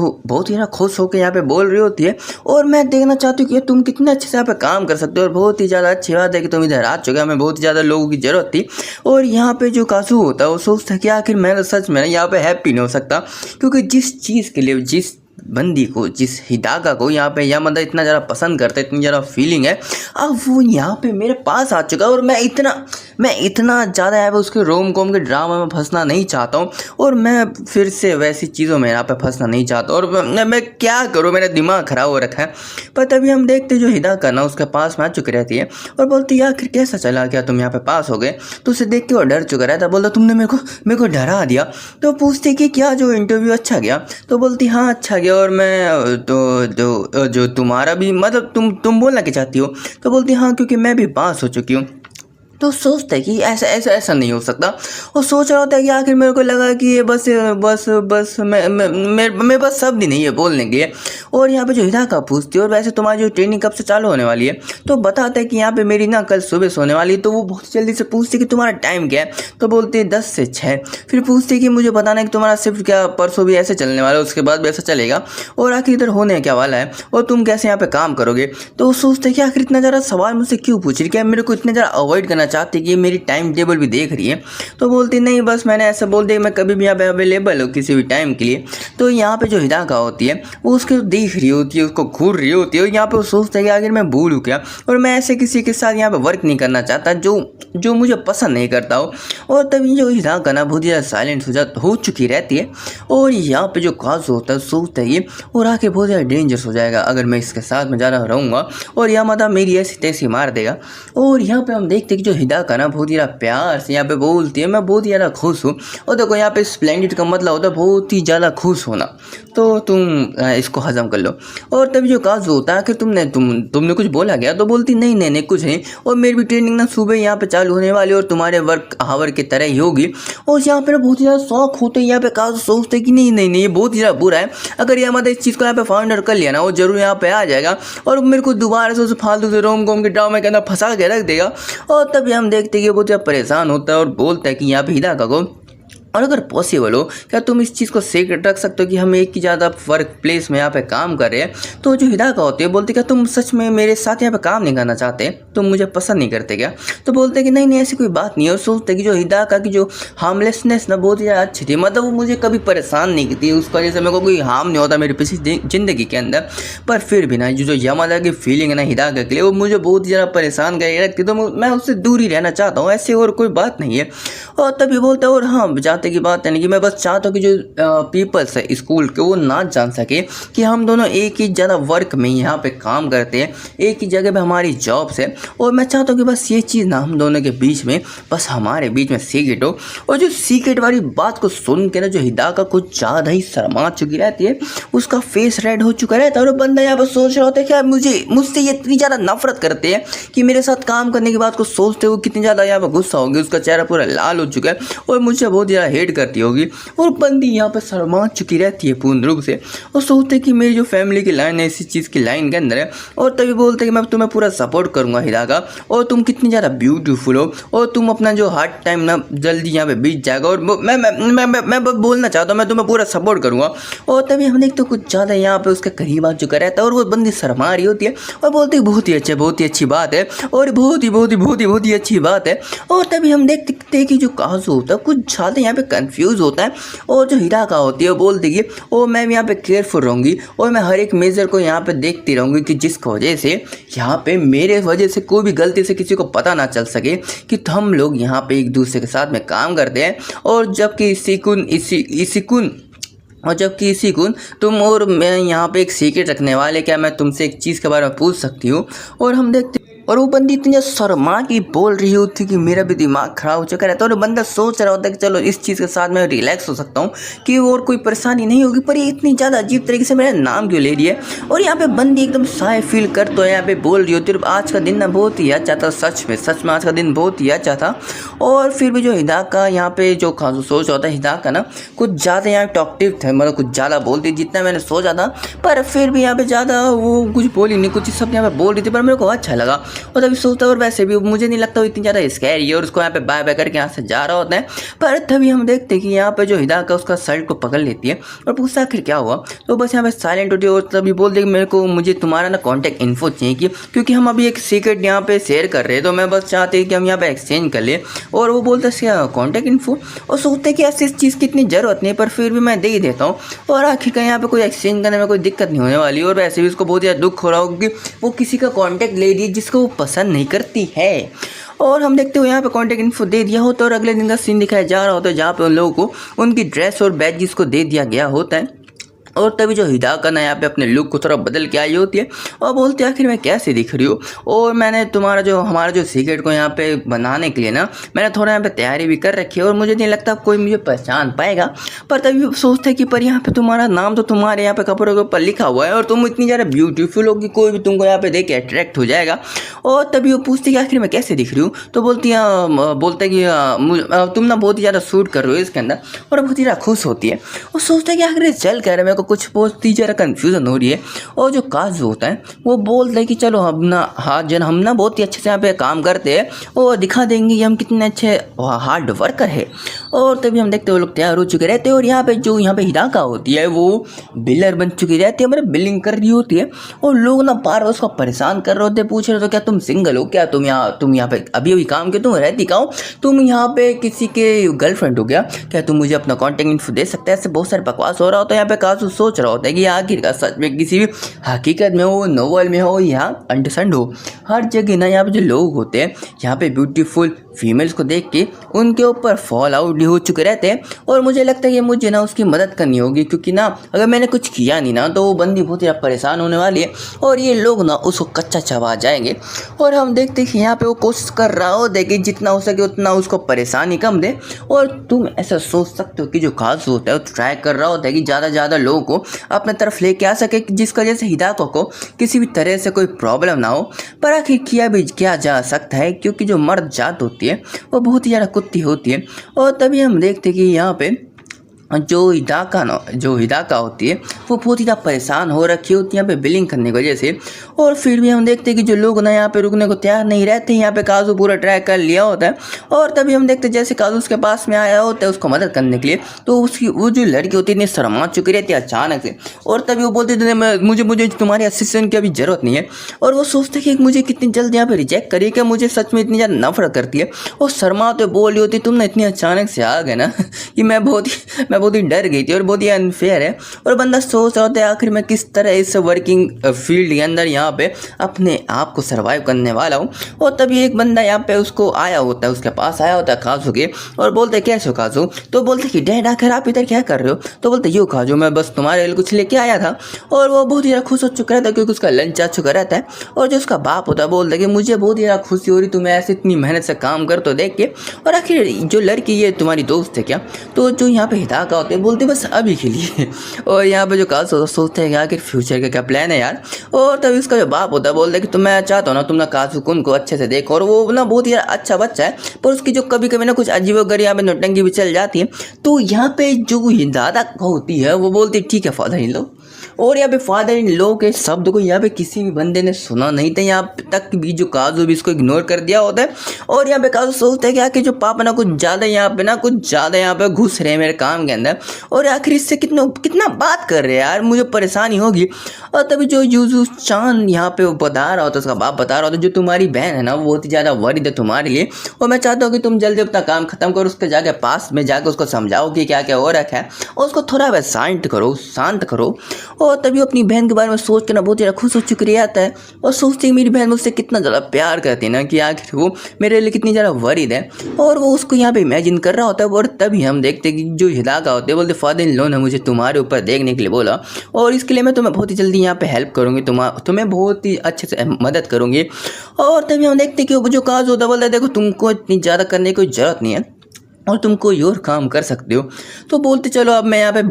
ज़्यादा खुश होकर यहाँ पे बोल रही होती है। और मैं देखना चाहती हूँ कि तुम कितने अच्छे से यहाँ पे काम कर सकते हो। और बहुत ही ज़्यादा अच्छी बात है कि तुम इधर आ चुके हो, हमें बहुत ही ज़्यादा लोगों की ज़रूरत थी। और यहाँ पे जो कासू होता है वो सोचता है कि आखिर मैं सच में यहाँ पे हैप्पी नहीं हो सकता, क्योंकि जिस चीज़ के लिए, जिस बंदी को, जिस हिदागा को यहाँ पे यह बंदा इतना ज़्यादा पसंद करता है, इतनी ज़्यादा फीलिंग है, अब वो यहाँ पे मेरे पास आ चुका है। और मैं इतना ज़्यादा यहाँ पे उसके रोम कॉम के ड्रामा में फंसना नहीं चाहता हूँ, और मैं फिर से वैसी चीज़ों में यहाँ पे फंसना नहीं चाहता। और मैं क्या करूँ, मेरा दिमाग खराब हो रखा है। पर तभी हम देखते जो हिदागा ना उसके पास में आ चुकी रहती है, और बोलती है आखिर कैसा चला क्या, तुम यहाँ पे पास हो गए। तो उसे देख के वो डर चुका रहता है, बोलता तुमने मेरे को डरा दिया। तो पूछते कि क्या जो इंटरव्यू अच्छा गया। तो बोलती हाँ अच्छा गया, और मैं तो जो तुम्हारा भी मतलब तुम बोलना क्या चाहती हो। तो बोलती हाँ क्योंकि मैं भी पास हो चुकी हूँ। तो सोचता है कि ऐसा नहीं हो सकता। और सोच रहा होता है कि आखिर मेरे को लगा कि ये बस मैं बस शब्द ही नहीं है बोलने के लिए। और यहाँ पे जो हिदाका पूछती है और वैसे तुम्हारी जो ट्रेनिंग कब से चालू होने वाली है, तो बताता है कि यहाँ पे मेरी ना कल सुबह से होने वाली है। तो वो बहुत जल्दी से पूछती है कि तुम्हारा टाइम क्या है। तो बोलते हैं 10 से 6। फिर पूछती है कि मुझे बताना है कि तुम्हारा शिफ्ट क्या परसों भी ऐसे चलने वाला है, उसके बाद भी ऐसा चलेगा, और आखिर इधर होने क्या वाला है, और तुम कैसे यहाँ पे काम करोगे। तो वो सोचते हैं कि आखिर इतना ज़्यादा सवाल मुझसे क्यों पूछ रही, क्या मेरे को इतना ज़्यादा अवॉइड करना चाहती कि मेरी टाइम टेबल भी देख रही है। तो बोलती नहीं बस मैंने ऐसा बोल दिया मैं कभी भी यहाँ पे अवेलेबल हूँ किसी भी टाइम के लिए। तो यहाँ पे जो हिदाका होती है वो उसको देख रही होती है, उसको घूर रही होती है, और यहाँ पे वो सोचता है कि आखिर मैं भूल हूँ क्या, और मैं ऐसे किसी के साथ यहाँ पे वर्क नहीं करना चाहता जो मुझे पसंद नहीं करता हो। और तभी जो हिदाका ना बहुत ज़्यादा साइलेंट हो चुकी रहती है। और यहाँ पे जो काजू होता है सोचता है ये, और आके बहुत ज़्यादा डेंजरस हो जाएगा अगर मैं इसके साथ में ज़्यादा रहूँगा, और यह माता मेरी ऐसी तैसी मार देगा। और यहाँ पे हम देखते हैं कि जो हिदाका ना बहुत ही ज़्यादा प्यार से यहाँ पे बोलती है मैं बहुत ही ज़्यादा खुश हूँ। और देखो यहाँ पे स्प्लेंडिड का मतलब होता है बहुत ही ज़्यादा खुश होना, तो तुम इसको हजम कर लो। और तभी जो काजू होता है कि तुमने कुछ बोला गया। तो बोलती नहीं कुछ नहीं, और मेरी भी ट्रेनिंग ना सुबह यहाँ पे चालू होने वाली और तुम्हारे वर्क आवर की तरह ही होगी। और यहाँ पे बहुत ही ज़्यादा शौक होते हैं, यहाँ पे काजू सोचते कि नहीं ये बहुत ही ज़्यादा बुरा है, अगर ये मतलब इस चीज़ को यहाँ पे फाउंड आउट कर लिया ना वो जरूर यहाँ पे आ जाएगा और मेरे को दोबारा से उस फालतू से रोम कॉम के ड्रामे के अंदर फंसा के रख देगा। और तभी हम देखते हैं कि बहुत ज़्यादा परेशान होता है और बोलता है कि यहाँ पे हिदाका को और अगर पॉसिबल हो क्या तुम इस चीज़ को सीक्रेट रख सकते हो कि हम एक ही ज़्यादा वर्क प्लेस में यहाँ पे काम कर रहे हैं। तो जो हिदाका होती है बोलती क्या तुम सच में मेरे साथ यहाँ पे काम नहीं करना चाहते, तुम मुझे पसंद नहीं करते क्या? तो बोलते कि नहीं नहीं ऐसी कोई बात नहीं है। और सोचते कि जो हिदाका की जो हार्मलेसनेस ना बहुत ही ज़्यादा अच्छी थी, मतलब वो मुझे कभी परेशान नहीं की, उसकी वजह से मेरे को कोई हार्म नहीं होता मेरी पिछली ज़िंदगी के अंदर। पर फिर भी ना जो यामादा की फीलिंग है ना हिदाका के लिए, वो मुझे बहुत ही ज़्यादा परेशान करके रखती, तो मैं उससे दूर ही रहना चाहता हूँ, ऐसी और कोई बात नहीं है। और तभी बोलता है और हाँ जाते की बात है कि मैं बस चाहता हूँ कि जो पीपल्स है स्कूल के वो ना जान सके कि हम दोनों एक ही ज़्यादा वर्क में यहाँ पे काम करते हैं, एक ही जगह पे हमारी जॉब्स है। और मैं चाहता हूँ कि बस ये चीज़ ना हम दोनों के बीच में, बस हमारे बीच में सीक्रेट हो। और जो सीक्रेट वाली बात को सुन के ना जो हिदाका कुछ ज़्यादा ही शर्मा चुकी रहती है, उसका फेस रेड हो चुका रहता है। और बंदा यहाँ पर सोच रहा होता है क्या मुझसे ये इतनी ज़्यादा नफरत करते हैं कि मेरे साथ काम करने के बाद को सोचते हो कितनी ज़्यादा यहाँ पर गुस्सा होगी, उसका चेहरा पूरा लाल हो चुका है और मुझे बहुत ज़्यादा हेट करती होगी। और बंदी यहाँ पर शर्मा चुकी रहती है पूर्ण रूप से और सोचते कि मेरी जो फैमिली की लाइन है इसी चीज़ की लाइन के अंदर है। और तभी बोलते कि मैं तुम्हें पूरा सपोर्ट करूँगा हिदाका, और तुम कितनी ज़्यादा ब्यूटीफुल हो, और तुम अपना जो हार्ड टाइम ना जल्दी यहाँ पे बीत जाएगा। और मैं बोलना चाहता हूँ मैं तुम्हें पूरा सपोर्ट करूँगा। और तभी हम देखते कुछ ज़्यादा यहाँ पे उसके करीब आ चुका रहता है और वो बंदी शर्मा रही होती है और बोलती है बहुत ही अच्छा, बहुत ही अच्छी बात है, और बहुत ही अच्छी बात है। और तभी हम देखते हैं कि जो काजू होता है कुछ ज़्यादा यहाँ पे कंफ्यूज होता है। और जो हिदाका होती है वो बोलती है ओ मैं यहाँ पे केयरफुल रहूँगी और मैं हर एक मेजर को यहाँ पे देखती रहूँगी कि जिसकी वजह से यहाँ पे मेरे वजह से कोई भी गलती से किसी को पता ना चल सके कि हम लोग यहाँ पे एक दूसरे के साथ में काम करते हैं। और जबकि इसी कुन तुम और मैं यहाँ पे एक सीक्रेट रखने वाले, क्या मैं तुमसे एक चीज़ के बारे में पूछ सकती हूँ? और हम देखते और वो बंदी इतनी शर्मा की बोल रही होती कि मेरा भी दिमाग खराब हो चुका रहता है। और बंदा सोच रहा होता है कि चलो इस चीज़ के साथ मैं रिलैक्स हो सकता हूँ कि और कोई परेशानी नहीं होगी, पर ये इतनी ज़्यादा अजीब तरीके से मेरा नाम क्यों ले रही है। और यहाँ पे बंदी एकदम शाय फील कर तो यहाँ पे बोल रही होती है आज का दिन ना बहुत ही अच्छा था, सच में आज का दिन बहुत ही अच्छा था। और फिर भी जो हिदाका यहाँ पे जो खासू सोच होता है हिदाका ना कुछ ज़्यादा यहाँ टॉक्टिव थे, मतलब कुछ ज़्यादा बोलती जितना मैंने सोचा था, पर फिर भी यहाँ पे ज़्यादा वो कुछ बोली नहीं, कुछ सब यहाँ पे बोल रही थी, पर मेरे को अच्छा लगा। और तभी सोचता है और वैसे भी मुझे नहीं लगता वो इतनी ज़्यादा स्कैरी है, और उसको यहाँ पे बाय बाय करके यहाँ से जा रहा होता है। पर तभी हम देखते हैं कि यहाँ पे जो हिदाका उसका शर्ट को पकड़ लेती है और पूछता आखिर क्या हुआ। तो बस यहाँ पे साइलेंट होती है और तभी बोल दे कि मुझे तुम्हारा ना कॉन्टैक्ट इन्फो चाहिए क्योंकि हम अभी एक सीक्रेट यहाँ पे शेयर कर रहे हैं, तो मैं बस चाहते हैं कि हम यहाँ पे एक्सचेंज कर ले। और वो बोलता है कॉन्टैक्ट इन्फो, और सोचते हैं कि ऐसी इस चीज़ की इतनी ज़रूरत नहीं, पर फिर भी मैं दे ही देता हूँ। और आखिर का यहाँ पे कोई एक्सचेंज करने में कोई दिक्कत नहीं होने वाली। और वैसे भी उसको बहुत ज़्यादा दुख हो रहा होगा कि वो किसी का कॉन्टैक्ट ले रही है जिसको वो पसंद नहीं करती है। और हम देखते हो यहाँ पे कॉन्टैक्ट इन्फो दे दिया होता है और अगले दिन का सीन दिखाया जा रहा होता है जहाँ पे उन लोगों को उनकी ड्रेस और बैग जिसको दे दिया गया होता है। और तभी जो हिदाका ना यहाँ पे अपने लुक को थोड़ा बदल के आई होती है और बोलती है आखिर मैं कैसे दिख रही हूँ, और मैंने हमारा जो सीक्रेट को यहाँ पे बनाने के लिए ना मैंने थोड़ा यहाँ पे तैयारी भी कर रखी है और मुझे नहीं लगता कोई मुझे पहचान पाएगा। पर तभी सोचते हैं कि पर यहाँ पे तुम्हारा नाम तो तुम्हारे यहाँ पे कपड़ों के ऊपर लिखा हुआ है और तुम इतनी ज़्यादा ब्यूटीफुल हो कि कोई भी तुमको यहाँ पे देख के अट्रैक्ट हो जाएगा। और तभी वो पूछती है कि आखिर मैं कैसे दिख रही हूँ, तो बोलते हैं कि तुम ना बहुत ही ज़्यादा सूट कर रहे हो इसके अंदर, और बहुत ही ज़्यादा खुश होती है। और सोचते हैं कि आखिर चल कह रहे मेरे को कुछ बहुत ही ज़्यादा कन्फ्यूज़न हो रही है। और जो काजू होता है वो बोलता है कि चलो हम ना बहुत ही अच्छे से यहाँ पे काम करते हैं और दिखा देंगे कि हम कितने अच्छे हार्ड वर्कर है। और तभी हम देखते हैं वो लोग तैयार हो चुके रहते हैं और यहाँ पे हिदाका होती है वो बिलर बन चुकी रहती है, मतलब बिलिंग कर रही होती है। और लोग ना बार उसको परेशान कर रहे होते, पूछ रहे हो क्या तुम सिंगल हो, क्या तुम यहाँ पे अभी काम क्यों, तुम रहती कहाँ हो, तुम यहाँ पे किसी के गर्लफ्रेंड हो क्या तुम मुझे अपना कॉन्टैक्ट इन्फो दे सकते हैं। ऐसे बहुत सारे बकवास हो रहा होता है। यहाँ पे काजू सोच रहा होता है कि आखिरकार सच में किसी भी हकीकत में हो, नोवेल में हो या अंडरस्टैंड हो, हर जगह ना यहाँ पे जो लोग होते हैं यहाँ पे ब्यूटीफुल फीमेल्स को देख के उनके ऊपर फॉल आउट हो चुके रहते हैं। और मुझे लगता है कि मुझे ना उसकी मदद करनी होगी, क्योंकि ना अगर मैंने कुछ किया नहीं ना तो वो बंदी बहुत ज़्यादा परेशान होने वाली है और ये लोग ना उसको कच्चा चबा जाएंगे। और हम देखते हैं कि यहाँ पे वो कोशिश कर रहा हो कि जितना हो सके उतना उसको परेशानी कम दे। और तुम ऐसा सोच सकते हो कि जो काजू होता है वो ट्राई कर रहा होता है कि ज़्यादा से ज़्यादा लोगों को अपने तरफ लेके आ सके, जिसकी वजह से हिदाका को किसी भी तरह से कोई प्रॉब्लम ना हो। पर आखिर किया भी क्या जा सकता है, क्योंकि जो मर्द जात होती है वो बहुत ही ज़्यादा कुत्ती होती है। और तभी हम देखते हैं कि यहाँ पे जो हिदाका होती है वो बहुत ही ज़्यादा परेशान हो रखी होती है यहाँ पे बिलिंग करने की वजह से। और फिर भी हम देखते हैं कि जो लोग ना यहाँ पे रुकने को तैयार नहीं रहते, यहाँ पे काजू पूरा ट्रैक कर लिया होता है। और तभी हम देखते हैं जैसे काजू उसके पास में आया होता है उसको मदद करने के लिए, तो उसकी वो जो लड़की होती है इतनी शर्मा चुकी रहती है अचानक से। और तभी वो बोलते थे मुझे मुझे तुम्हारी असिस्टेंट की अभी ज़रूरत नहीं है। और वो सोचते कि मुझे कितनी जल्द यहाँ पे रिजेक्ट करिए, क्या मुझे सच में इतनी ज़्यादा नफरत करती है। और शर्मा तो बोल रही होती तुम ना इतनी अचानक से आ गए ना कि मैं बहुत ही डर गई थी और बहुत ही अनफेयर है। और बंदा सोच रहा होता है आखिर मैं किस तरह इस वर्किंग फील्ड के अंदर यहाँ पे अपने आप को सर्वाइव करने वाला हूँ। और तभी एक बंदा यहाँ पे उसको आया होता है, उसके पास आया होता है काजू के, और बोलते कैसे हो काजू। तो बोलते कि डैड आखिर आप इधर क्या कर रहे हो। तो बोलते यूँ काजू मैं बस तुम्हारे लिए कुछ लेके आया था। और वो बहुत ही ज़्यादा खुश हो चुका रहता है क्योंकि उसका लंच आ चुका रहता है। और जो उसका बाप होता है बोलता है कि मुझे बहुत ही ज़्यादा खुशी हो रही तुम्हें ऐसे इतनी मेहनत से काम कर तो देख के। और आखिर जो लड़की ये तुम्हारी दोस्त है क्या। तो जो यहाँ पे हिदाका होते हैं बोलते बस अभी के लिए। और यहाँ पे जो काजू सोचते हैं कि आखिर फ्यूचर का क्या प्लान है यार। और तभी उसका जो बाप होता है बोलता है कि तुम मैं चाहता हूँ ना तुम ना काजू कुन को अच्छे से देखो। और वो ना बहुत ही अच्छा बच्चा है, पर उसकी जो कभी कभी ना कुछ अजीबोगरीब यहाँ पे नौटंकी भी चल जाती है। तो यहाँ पे जो दादा होती है वो बोलती ठीक है फादर इन लो। और यहाँ पे फादर इन लॉ के शब्द को यहाँ पे किसी भी बंदे ने सुना नहीं था यहाँ तक भी जो काजू भी इसको इग्नोर कर दिया होता है। और यहाँ पे काजू सोचता है कि आखिर जो पापा ना कुछ ज़्यादा यहाँ पे घुस रहे हैं मेरे काम के अंदर। और आखिर इससे कितना बात कर रहे हैं यार, मुझे परेशानी होगी। और तभी जो यूजू चांद यहाँ पे बता रहा होता है, उसका बाप बता रहा होता है जो तुम्हारी बहन है ना वो बहुत ही ज़्यादा वरीड है तुम्हारे लिए। और मैं चाहता हूँ कि तुम जल्दी अपना काम खत्म करो, उसके जाके पास में जाकर उसको समझाओ कि क्या क्या हो रखा है और उसको थोड़ा वह शांत करो। और तभी अपनी बहन के बारे में सोच के ना बहुत ज़्यादा खुश हो चुकी रहता है। और सोचती है मेरी बहन मुझसे कितना ज़्यादा प्यार करती है ना कि आखिर वो मेरे लिए कितनी ज़्यादा वरीड है। और वो उसको यहाँ पे इमेजिन कर रहा होता है। और तभी हम देखते हैं कि जो हिदाका होते हैं बोलते फादर इन लॉ ने मुझे तुम्हारे ऊपर देखने के लिए बोला और इसके लिए मैं तुम्हें बहुत ही जल्दी यहाँ पे हेल्प करूँगी, तुम्हें बहुत ही अच्छे से मदद करूँगी। और तभी हम देखते हैं कि वो जो काज होता है बोलता है देखो तुमको इतनी ज़्यादा करने की कोई ज़रूरत नहीं है और तुम कोई और काम कर सकते हो। तो बोलते चलो अब मैं यहाँ पे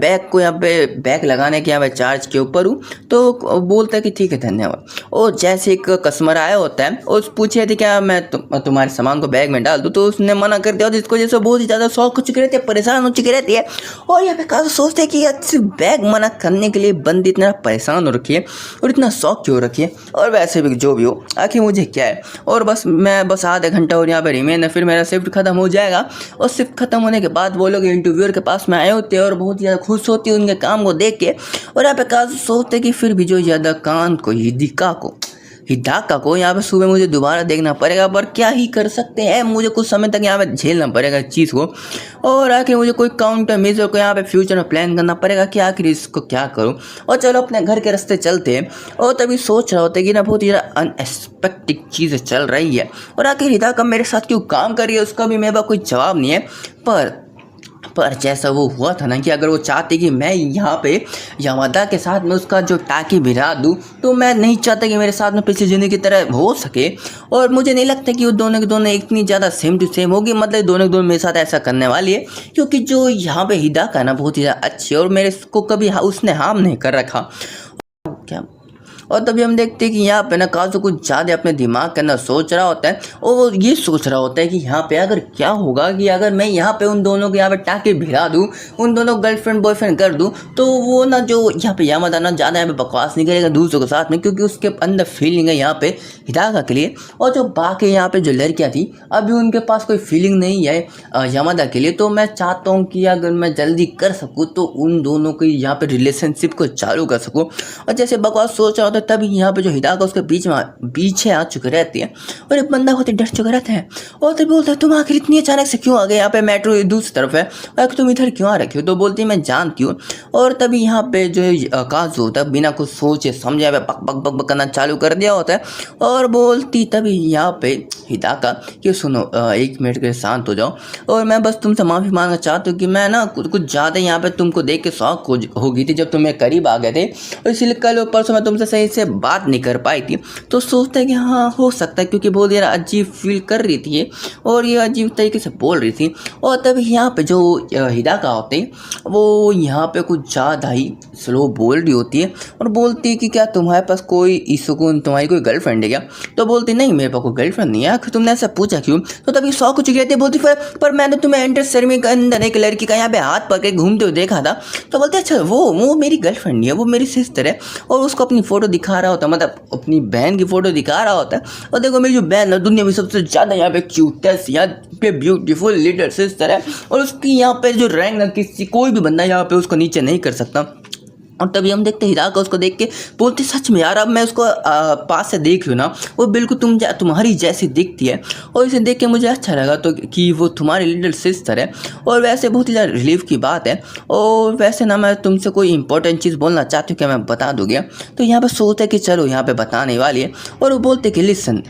बैग लगाने के यहाँ पे चार्ज के ऊपर हूँ। तो बोलता है कि ठीक है धन्यवाद। और जैसे एक कस्टमर आया होता है और पूछे थे क्या मैं तुम्हारे सामान को बैग में डाल दूँ, तो उसने मना कर दिया। जिसको जैसे बहुत ही ज़्यादा शौक हो चुके रहते हैं, परेशान हो चुकी रहती है। और यहाँ पे काफ़ी सोचते हैं कि अच्छे बैग मना करने के लिए बंदी इतना परेशान हो रखी है और इतना शौक क्यों रखी है। और वैसे भी जो भी हो आखिर मुझे क्या है, और मैं बस आधा घंटा और यहाँ पे रिमेन है, फिर मेरा शिफ्ट खत्म हो जाएगा। और शिफ्ट खत्म होने के बाद वो लोग इंटरव्यूअर के पास में आए होते हैं और बहुत ही ज़्यादा खुश होती है उनके काम को देख के। और यहाँ पे काजू सोचते कि फिर भी जो ज़्यादा कान को हिदाका को यहाँ पे सुबह मुझे दोबारा देखना पड़ेगा, पर क्या ही कर सकते हैं, मुझे कुछ समय तक यहाँ पे झेलना पड़ेगा इस चीज़ को। और आखिर मुझे कोई काउंटर मेजर को यहाँ पे फ्यूचर में प्लान करना पड़ेगा कि आखिर इसको क्या करूँ। और चलो अपने घर के रास्ते चलते हैं। और तभी सोच रहा होता है कि ना बहुत ही ज़्यादा अनएक्सपेक्टेड चीज़ें चल रही है और आखिर हिदाका मेरे साथ क्यों काम कर रही है उसका भी मेरे पास कोई जवाब नहीं है। पर जैसा वो हुआ था ना कि अगर वो चाहते कि मैं यहाँ पे यामादा के साथ में उसका जो टाकी भिड़ा दूँ, तो मैं नहीं चाहता कि मेरे साथ में पिछली ज़िंदगी की तरह हो सके। और मुझे नहीं लगता कि वो दोनों के दोनों इतनी ज़्यादा सेम टू सेम होगी, मतलब दोनों के दोनों मेरे साथ ऐसा करने वाली है। क्योंकि जो यहाँ पे हिदाका ना बहुत ही ज़्यादा अच्छी है और मेरे को कभी उसने हार्म नहीं कर रखा क्या। और तभी हम देखते हैं कि यहाँ पे ना काजू कुछ ज़्यादा अपने दिमाग के अंदर सोच रहा होता है और वो ये सोच रहा होता है कि यहाँ पे अगर क्या होगा कि अगर मैं यहाँ पे उन दोनों के यहाँ पे टाके भिड़ा दूँ, उन दोनों गर्लफ्रेंड बॉयफ्रेंड कर दूँ, तो वो ना जो यहाँ पे यामादा ना ज़्यादा यहाँ पे बकवास नहीं करेगा दूसरों के साथ में, क्योंकि उसके अंदर फीलिंग है यहाँ पे हिदाका के लिए। और जो बाकी यहाँ पे जो लड़कियाँ थी अभी उनके पास कोई फीलिंग नहीं है यामादा के लिए। तो मैं चाहता हूँ कि अगर मैं जल्दी कर सकूँ तो उन दोनों की यहाँ पे रिलेशनशिप को चालू कर सकूँ। और जैसे बकवास सोच रहा होता है तभी यहाँ पे जो हिदाका उसके पीछे आ चुके रहती है और एक बंदा होते डर चुका रहता है। और तभी बोलता है तुम आखिर इतनी अचानक से क्यों आ गए, यहाँ पे मेट्रो दूसरी तरफ है और तुम इधर क्यों आ रखे हो। तो बोलती है मैं जानती हूँ। और तभी यहाँ पे जो काजू होता है बिना कुछ सोचे समझे बक बक बक बक करना चालू कर दिया होता है। और बोलती तभी यहाँ पे हिदाका कि सुनो 1 मिनट के शांत हो जाओ और मैं बस तुमसे माफ़ी मांगना चाहती हूँ कि मैं ना कुछ ज़्यादा यहाँ पे तुमको देख के शौक हो गई थी जब तुम मेरे करीब आ गए थे, और इसलिए कल और परसों मैं तुमसे सही से बात नहीं कर पाई थी। तो सोचता है कि हाँ हो सकता है, क्योंकि बहुत यार अजीब फील कर रही थी ये, और ये अजीब तरीके से बोल रही थी। और तभी यहाँ पे जो हिदाका होते हैं वो यहाँ पे कुछ ज़्यादा ही स्लो बोल रही होती है और बोलती है कि क्या तुम्हारे पास कोई सुकून, तुम्हारी कोई गर्लफ्रेंड है क्या? तो बोलती नहीं मेरे पास कोई गर्लफ्रेंड नहीं है। आखिर तुमने ऐसा पूछा क्यों? तो तभी शौक हो चुकी रहती है, बोलती पर मैंने तुम्हें एंटर सेरेमनी के अंदर एक लड़की का यहाँ पे हाथ पकड़ के घूमते हुए देखा था। तो बोलते अच्छा वो मेरी गर्लफ्रेंड नहीं है, वो मेरी सिस्टर है। और उसको अपनी फ़ोटो दिखा रहा होता है, मतलब अपनी बहन की फ़ोटो दिखा रहा होता है। और देखो मेरी जो बहन है दुनिया में सबसे ज़्यादा यहाँ पे क्यूटेस्ट, यहाँ पे ब्यूटीफुल लिटिल सिस्टर है, और उसकी यहाँ पे जो रैंक ना किसी कोई भी बंदा यहाँ पे उसको नीचे नहीं कर सकता। और तभी हम देखते हैं हिदाका उसको देख के बोलती सच में यार, अब मैं उसको पास से देख रही हूँ ना, वो बिल्कुल तुम्हारी जैसी दिखती है। और इसे देख के मुझे अच्छा लगा तो कि वो तुम्हारी लिटिल सिस्टर है। और वैसे बहुत ही ज़्यादा रिलीफ की बात है। और वैसे ना मैं तुमसे कोई इंपॉर्टेंट चीज़ बोलना चाहती हूँ, क्या मैं बता दूँगी? तो यहाँ पर सोचते कि चलो यहाँ पर बताने वाली है। और वो बोलते कि लिसन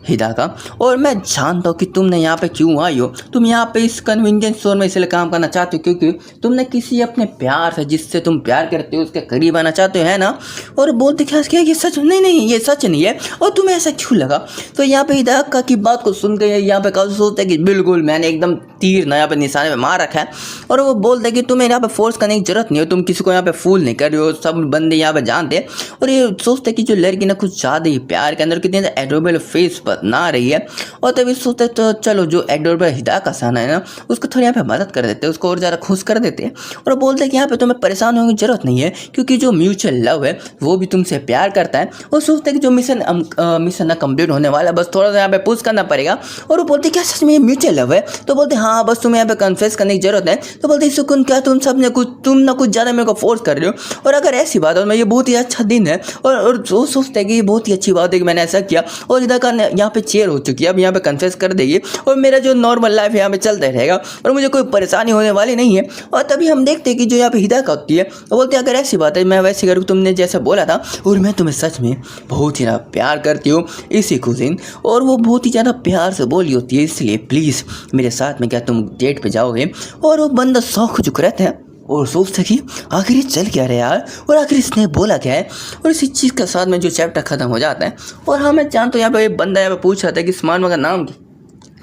हिदाका, और मैं जानता हूँ कि तुमने यहाँ पे क्यों आई हो। तुम यहाँ पे इस कन्वीनियंस स्टोर में इसलिए काम करना चाहते हो क्योंकि तुमने किसी अपने प्यार से, जिससे तुम प्यार करते हो, उसके करीब आना चाहते हो, है ना? और बोलते क्या ये सच? नहीं ये सच नहीं है। और तुम्हें ऐसा क्यों लगा? तो यहाँ पे हिदाका की बात को सुन के यहाँ पे काफी सोचता है कि बिल्कुल मैंने एकदम तीर ना यहाँ पे निशाने पे मार रखा है। और वो बोलता है कि तुम्हें यहाँ पे फोर्स करने की जरूरत नहीं हो, तुम किसी को यहाँ पे फूल नहीं कर रहे हो, सब बंदे यहाँ पे जानते हैं। और ये सोचते कि जो लड़की ना कुछ ज़्यादा ही प्यार के अंदर कितनी एडोरेबल फेस बना रही है। और तभी सोचते तो चलो जो एडोरेबल हिदाका सान है ना, उसको थोड़ी यहाँ पे मदद कर देते हैं, उसको और ज़्यादा खुश कर देते हैं। और बोलते हैं कि यहाँ पे तुम्हें परेशान होने की जरूरत नहीं है, क्योंकि जो म्यूचुअल लव है वो भी तुमसे प्यार करता है। और सोचते हैं कि जो मिशन ना कंप्लीट होने वाला है, बस थोड़ा सा यहाँ पे पुश करना पड़ेगा। और वो बोलते क्या सच में म्यूचुअल लव है? तो बोलते हाँ बस तुम्हें यहाँ पे कन्फेस करने की जरूरत है। तो बोलते सुकून क्या तुम सब ने तुम ना कुछ ज़्यादा मेरे को फोर्स कर रहे हो, और अगर ऐसी बात हो मैं ये बहुत ही अच्छा दिन है। और जो सोचते हैं कि ये बहुत ही अच्छी बात है कि मैंने ऐसा किया। और हिदाका यहाँ पे चेयर हो चुकी है, अब यहाँ पे कन्फेस कर देगी और मेरा जो नॉर्मल लाइफ यहाँ पे चलता रहेगा और मुझे कोई परेशानी होने वाली नहीं है। और तभी हम देखते हैं कि जो यहाँ पे हिदाका होती है वो बोलती है अगर ऐसी बात है मैं वैसे करूँ तुमने जैसा बोला था, और मैं तुम्हें सच में बहुत ही ज़्यादा प्यार करती हूँ इसी कुजिन। और वो बहुत ही ज़्यादा प्यार से बोली होती है, इसलिए प्लीज़ मेरे साथ में क्या तुम डेट पे जाओगे? और वो बंदा शौक चुक रहता है और सोचता कि आखिर ये चल क्या रहा है यार, और आखिर इसने बोला क्या है। और इसी चीज़ के साथ में जो चैप्टर ख़त्म हो जाता है। और हाँ मैं जानता हूँ यहाँ पे बंदा यहाँ पे पूछ रहा था कि इस मानव का नाम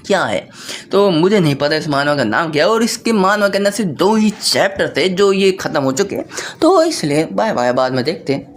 क्या है, तो मुझे नहीं पता इस मानव का नाम क्या है। और इसके मानव के अंदर सिर्फ 2 ही चैप्टर थे जो ये ख़त्म हो चुके हैं, तो इसलिए बाय बाय, बाद में देखते हैं।